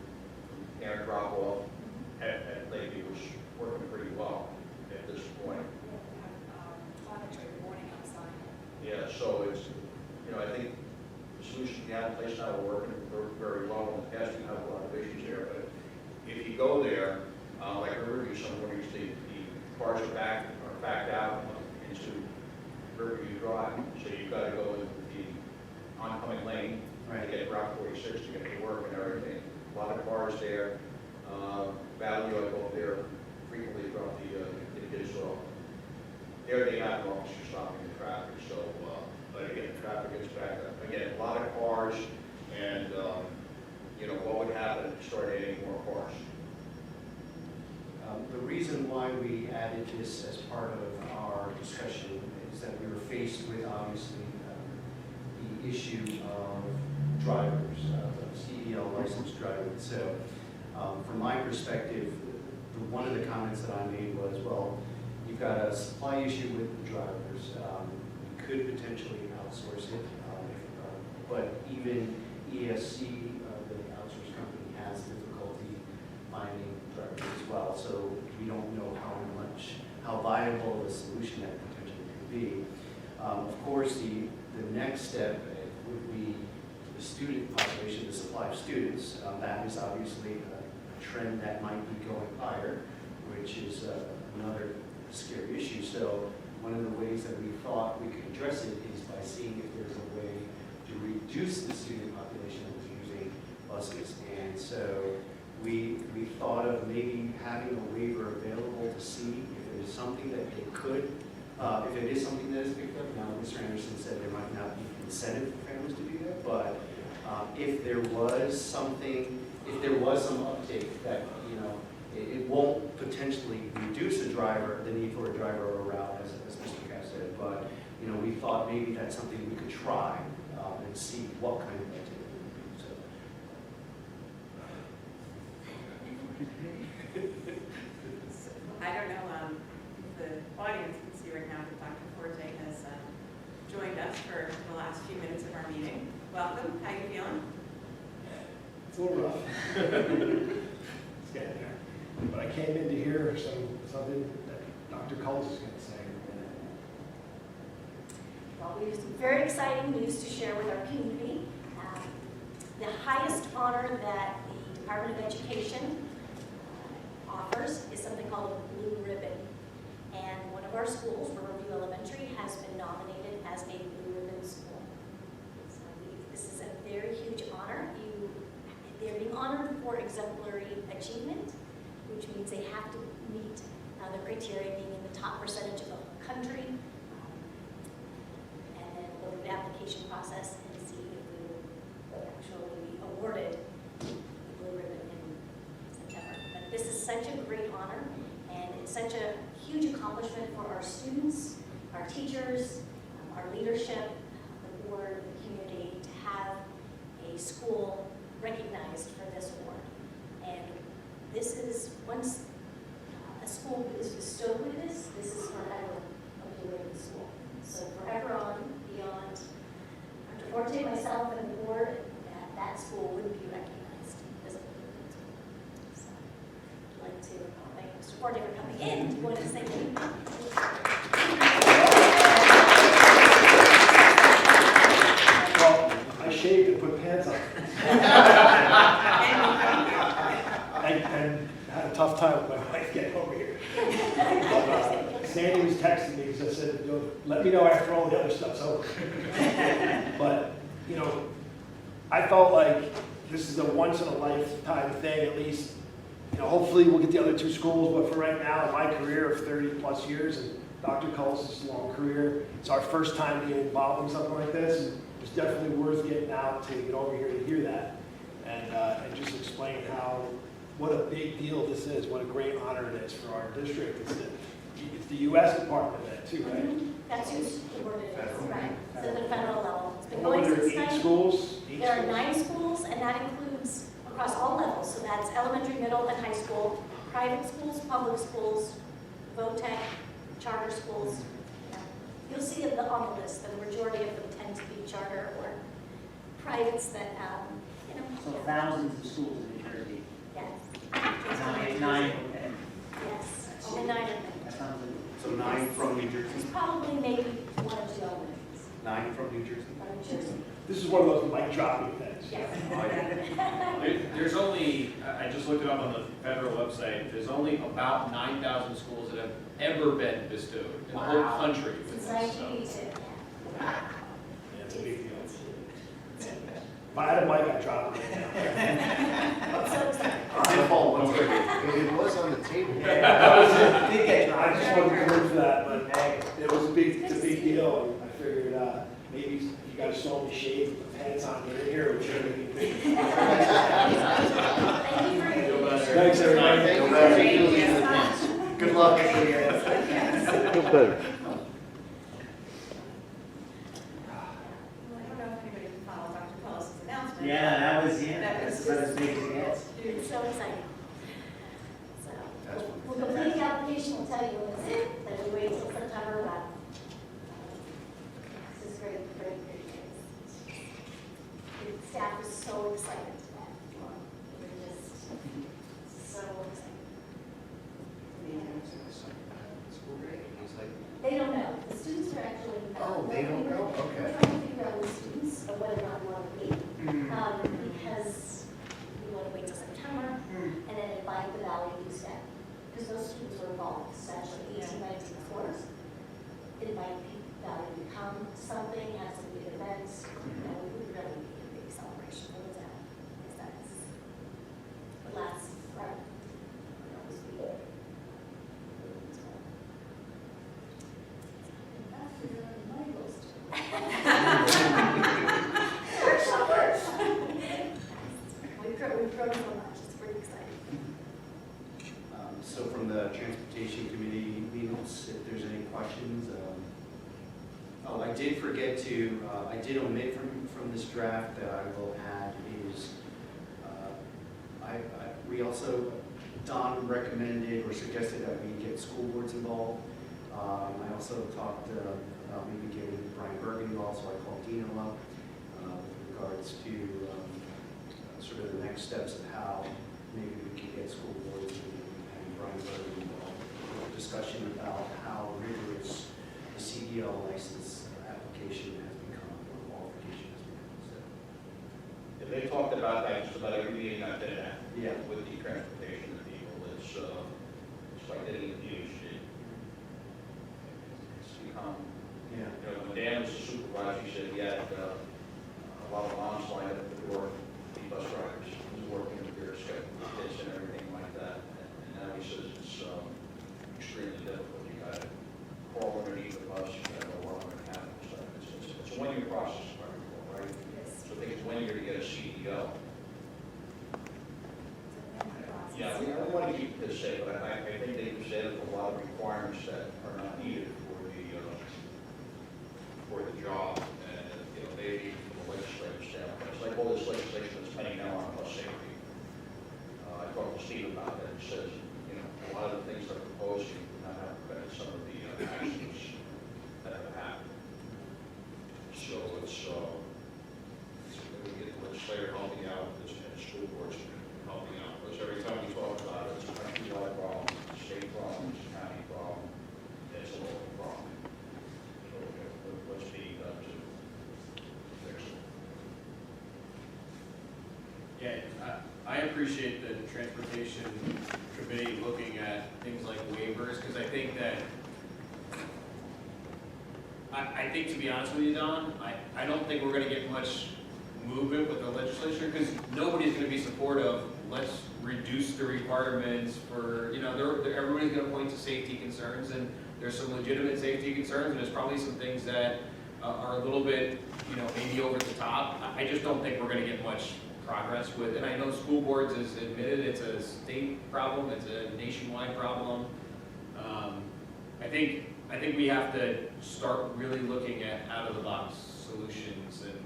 parent drop-off at Lakeview, which was working pretty well at this point. Yeah, so it's, I think the solutions we have in place now are working very well. In the past, we have a lot of issues there, but if you go there, like Riverview, some mornings the cars are backed out into Riverview Drive, so you've got to go in the oncoming lane to get Route 46 to get to work and everything. A lot of cars there. Valley, I go up there frequently to drop the kids off. There they have an officer stopping the traffic, so, but why we added this as part of our discussion is that we were faced with, obviously, the issue of drivers, of CDL licensed drivers. So from my perspective, one of the comments that I made was, well, you've got a supply issue with the drivers. You could potentially outsource it, but even ESC, the outsource company, has difficulty finding drivers as well. So we don't know how viable the solution that potentially could be. Of course, the next step would be the student population, the supply of students. That is obviously a trend that might be going higher, which is another scary issue. So one of the ways that we thought we could address it is by seeing if there's a way to reduce the student population that was using buses. And so we thought of maybe having a waiver available to see if it is something that they could, if it is something that is picked up. Now, Mr. Anderson said there might not be incentive for families to do that, but if there was something, if there was some uptake that, it won't potentially reduce the need for a driver or a route, as Mr. Cass said, but, we thought maybe that's something we could try and see what kind of activity we do. So. I don't know, the audience can see right now that Dr. Forte has joined us for the last few minutes of our meeting. Welcome, how you feeling? It's a little rough. It's getting there. But I came in to hear something that Dr. Coles is going to say. Well, we have some very exciting news to share with our community. The highest honor that the Department of Education offers is something called a Blue Ribbon. And one of our schools, Riverview Elementary, has been nominated as a Blue Ribbon school. So this is a very huge honor. They're being honored for exemplary achievement, which means they have to meet the criteria being in the top percentage of the country. And then go through the application process and see if we will actually be awarded the Blue Ribbon in September. But this is such a great honor, and it's such a huge accomplishment for our students, our teachers, our leadership, the board, the community, to have a school recognized for this award. And this is, once a school is bestowed with this is forever a Blue Ribbon school. So forever on, beyond Dr. Forte, myself, and the board, that school would be recognized as a Blue Ribbon school. So I'd like to thank Mr. Forte for coming in. Do you want to say anything? Well, I shaved and put pants on. and had a tough time with my wife getting over here. But, Sandy was texting me because I said, let me know after all the other stuff's over. But, I felt like this is a once in a lifetime thing, at least. Hopefully we'll get the other two schools, but for right now, in my career of 30 plus years, and Dr. Coles' long career, it's our first time being involved in something like this. And it's definitely worth getting out to get over here to hear that, and just explain what a big deal this is, what a great honor it is for our district. It's the U.S. Department of Ed too, right? That's who's awarded it, right? It's at the federal level. It's been What going were there, since 8 9. schools? There are 9 schools, and that includes across all levels. So that's elementary, middle, and high school, private schools, public schools, VOTEC, charter schools. You'll see on the list that the majority of them tend to be charter or privates that, So thousands of schools in New Jersey. Yes. Nine, okay. Yes, only 9 of them. That sounds like. So 9 from New There's Jersey? probably maybe 1 or 2 elementaries 9 from New Jersey? from New Jersey. This is one of those mic dropping things. Yes. There's only, I just looked it up on the federal website, there's only about 9,000 schools that have ever been bestowed in the whole country. with Since this, so. 1982. Yeah, it's a big deal. If I had a mic, I'd drop it right now. So excited. It was on the table. I just wasn't good for that, but it was a big deal, and I figured maybe if you got a stormy shade with the pants on, get in here, it would show me big. Thank you for your Thanks, everybody. Good luck. Yeah, that was, yeah, That that's was about as just big as it gets. It's so exciting. So, That's we'll complete the application, we'll tell you when it's in, then we wait until September, but this is great, great, great news. The staff is so excited today. We're just so excited. They don't know. The students are actually. Oh, they don't know? Okay. We're trying to figure out the students, or whether or not we want to wait. Because we want to wait till September, and then invite the Valley Youth Day. Because those students were involved, essentially, 18, 19 before us. Invite Valley to come to something, have some big events, and we would really be a big celebration for the town. Because that's the last, right? That was the We've grown so much, it's pretty exciting. So from the Transportation Committee meetings, if there's any questions. Oh, I did forget to, I did omit from this draft that I will add is, we also, Don recommended or suggested that we get school boards involved. I also talked about maybe getting Brian Bergen involved, so I called Dino up with regards to sort of the next steps of how maybe we can get school boards and Brian Bergen involved. Discussion about how rigorous the CDL license application has become, or qualification has become. So, Yeah, they talked about that just about every meeting I've been at. Yeah. With the transportation people, it's like getting abused. It's become, yeah. you know, when Dan was the supervisor, he said he had a lot of moms lined up at the door, the bus drivers, he was working with their schedule, kids and everything like that. And now he says it's extremely difficult. You got to crawl underneath the bus, you got to know what going to happen. So it's a one-year process, if I recall, right? Yes. So it takes 1 year to get a CDO. Yeah, we don't want to keep this safe, but I think they've said a lot of requirements that are not needed for the job, and, you know, maybe from a legislative standpoint, it's like all this legislation that's pending now on bus safety. I talked to Steve about that, he says, you know, a lot of the things they're proposing would not have prevented some of the accidents that have happened. So it's we get the legislator helping out, and the school boards helping out, because every time we talk about it, it's a county-wide problem, it's a state problem, it's a county problem, it's a local problem. So what's being done to fix it? Yeah, I appreciate the transportation committee looking at things like waivers, because I think that, I think, to be honest with you, Don, I don't think we're gonna get much movement with the legislature, because nobody's gonna be supportive of, let's reduce the requirements for, you know, everybody's gonna point to safety concerns, and there's some legitimate safety concerns, and there's probably some things that are a little bit, you know, maybe over the top. I just don't think we're gonna get much progress with, and I know school boards has admitted it's a state problem, it's a nationwide problem. I think we have to start really looking at out-of-the-box solutions, and,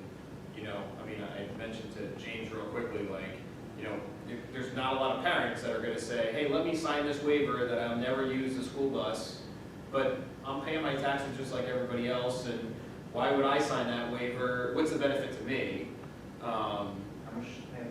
you know, I mean, I mentioned to James real quickly, like, you know, there's not a lot of parents that are gonna say, hey, let me sign this waiver that I'll never use the school bus, but I'm paying my taxes just like everybody else, and why would I sign that waiver? What's the benefit to me? How much is it?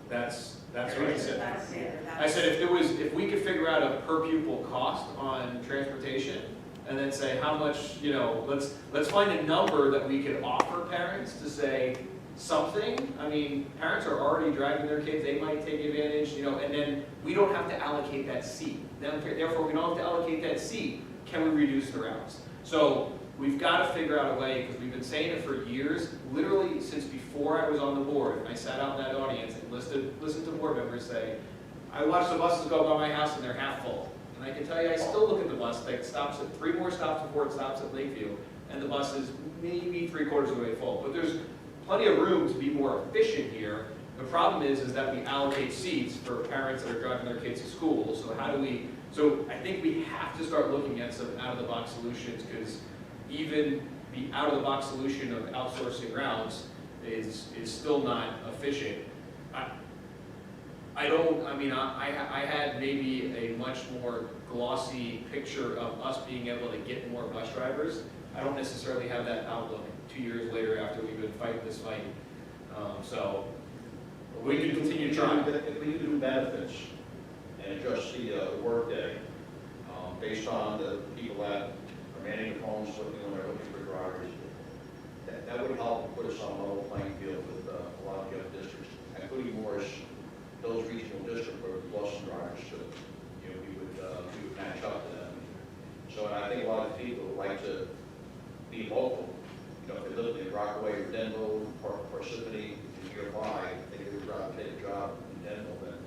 That's what I said. I said if we could figure out a per pupil cost on transportation, and then say how much, you know, let's find a number that we could offer parents to say something. I mean, parents are already driving their kids, they might take advantage, you know, and then we don't have to allocate that seat. Therefore, we don't have to allocate that seat. Can we reduce the routes? So we've got to figure out a way, because we've been saying it for years, literally since before I was on the board. I sat out in that audience and listened to board members say, I watch the buses go by my house and they're half full. And I can tell you, I still look at the bus that stops at 3 more stops before it stops at Lakeview, and the bus is maybe 3/4 of the way full. But there's plenty of room to be more efficient here. The problem is that we allocate seats for parents that are driving their kids to school. So how do we, so I think we have to start looking at some out-of-the-box solutions, because even the out-of-the-box solution of outsourcing routes is still not efficient. I had maybe a much more glossy picture of us being able to get more bus drivers. I don't necessarily have that outlook 2 years later after we've been fighting this fight. So we can continue to try. If we do benefits and adjust the workday based on the people that are manning the phones, looking when they're looking for drivers, that would help put us on a level playing field with a lot of the other districts, including Morris, those regional districts where we've lost some drivers to, we would match up to them. So, and I think a lot of people would like to be local. If they live in Rockaway or Denville, Parsippany, nearby, they would rather take a job in Denville than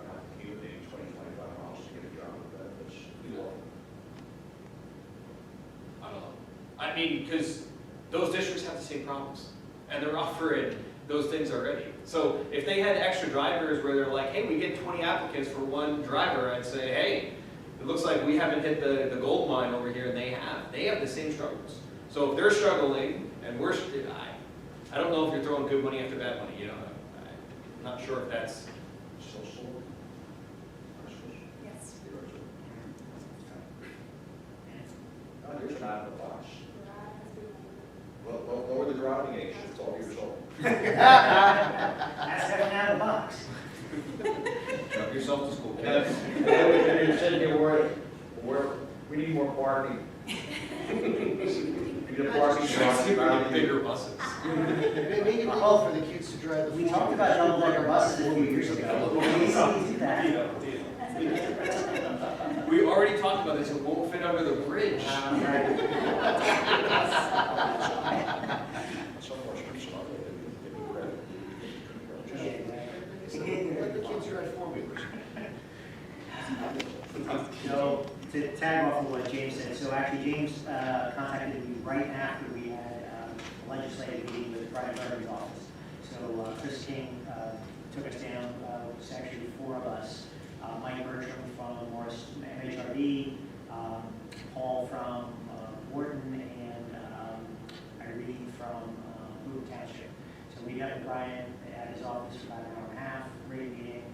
have to commute maybe 20, 25 miles to get a job with benefits. I don't know. I mean, because those districts have the same problems, and they're offering those things already. So if they had extra drivers where they're like, hey, we get 20 applicants for one driver, I'd say, hey, it looks like we haven't hit the gold mine over here, and they have the same struggles. So if they're struggling, and we're, I don't know if you're throwing good money after bad money, I'm not sure if that's. Yes. There's not in the box. Well, lower the driving age to 12 years old. That's stepping out of the box. Drop yourself to school. And then you're sitting here we need more parking. We need a parking spot. Bigger buses. Make it legal for the kids to drive the. We talked about double-decker buses a few years ago. We do that. We already talked about this, it won't fit under the bridge. Some more streets on it. Let the kids drive four-wheelers. So, to tag off of what James said, so actually James contacted me right after we had a legislative meeting with the Private Driver's Office. So Chris King took us down, it was actually 4 of us, Mike Bertram from Morris MHRD, Paul from Wharton, and Irene from Blue Township. So we met with Brian at his office for about an hour and a half, great meeting.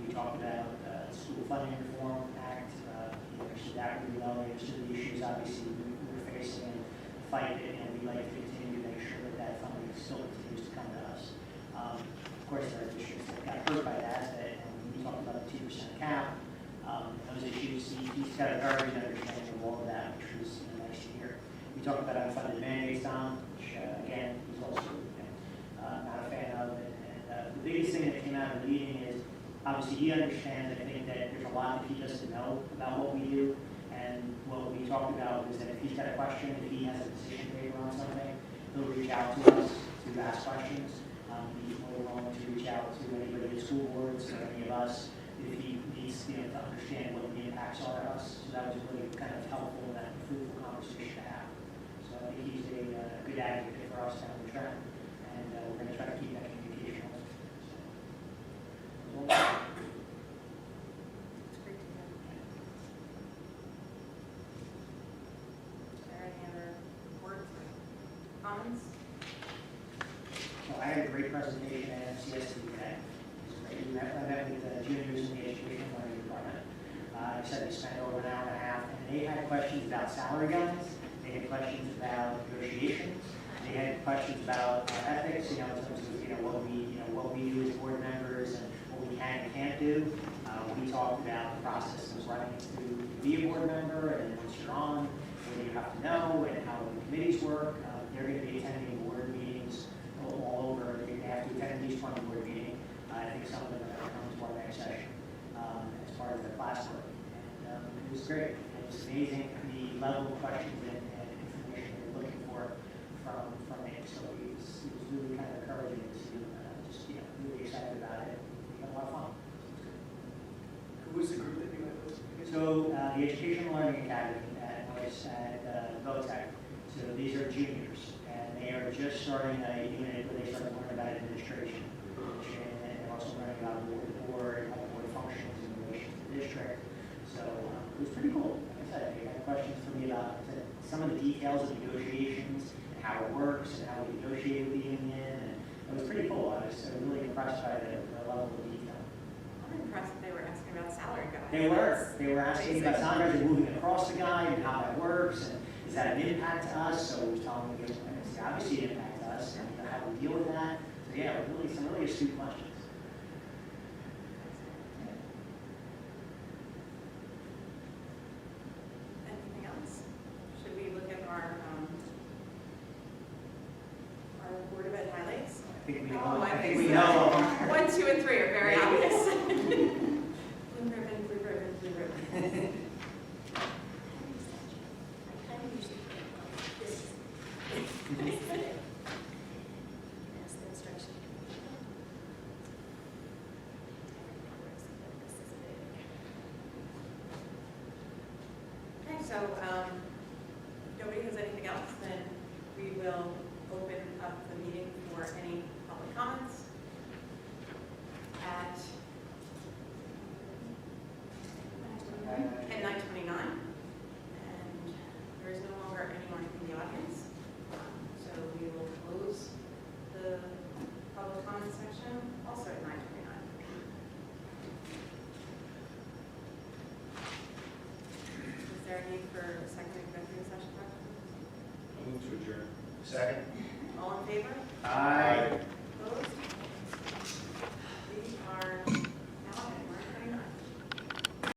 We talked about School Funding Reform Act, he understood that really well, he understood the issues obviously we're facing and fight it, and we'd like to continue to make sure that funding still continues to come to us. Of course, there are issues that got hurt by that, and we talked about the 2% cap, those issues, he's got a very good understanding of all of that, which was nice to hear. We talked about unfunded mandates, Don, which again, he's also not a fan of, and the biggest thing that came out of the meeting is, obviously, he understands, I think, that there's a lot that he doesn't know about what we do. And what we talked about is that if he's got a question, if he has a position paper on something, he'll reach out to us to ask questions. He's more willing to reach out to anybody at school boards or any of us if he needs to understand what the impacts are to us. So that was really kind of helpful and that fruitful conversation to have. So I think he's a good advocate for us down the track. And we're going to try to keep that communication open. So, It's great to hear. Is there any other words or comments? So I had a great presentation at MCSD today. I met with the juniors in the education learning department. I said they spent over an hour and a half, and they had questions about salary guides. They had questions about negotiations. They had questions about ethics, in terms of what we do as board members and what we can and can't do. We talked about the process of running to be a board member, and once you're on, what do you have to know, and how the committees work. They're going to be attending board meetings all over. They have to attend at least one board meeting. I think some of them are going to come to our next session as part of their classwork. And it was great. It was amazing the level of questions and information they were looking for from me. So it was really kind of encouraging to see them just really excited about it. We had a lot of fun. Who was the group that you met with? So the Education Learning Academy was at VOTEC. So these are juniors, and they are just starting a unit where they start to learn about administration, and they're also learning about the board and how the board functions in relation to the district. So it was pretty cool. Like I said, they had questions for me about some of the details of negotiations and how it works and how we negotiate with the union impressed by the level of detail. I'm impressed that they were asking about salary guides. They were asking about salaries and moving across the guide and how that works, and is that an impact to us? So we was telling them, it's obviously an impact to us, and how do we deal with that? So yeah, really, some really astute questions. Anything else? Should we look at our Board of Ed highlights? I think we know. Oh, I think we know. 1, 2, and 3 are very obvious. Blue ribbon, blue ribbon, blue ribbon. I kind of usually put it like this. That's the instruction. Okay, so if nobody has anything else, then we will open up the meeting for any public comments at 9:29. And there is no longer anyone in the audience. So we will close the public comment section also at 9:29. Is there a need for a second executive session? Move to adjourn. Second. All in favor? Aye.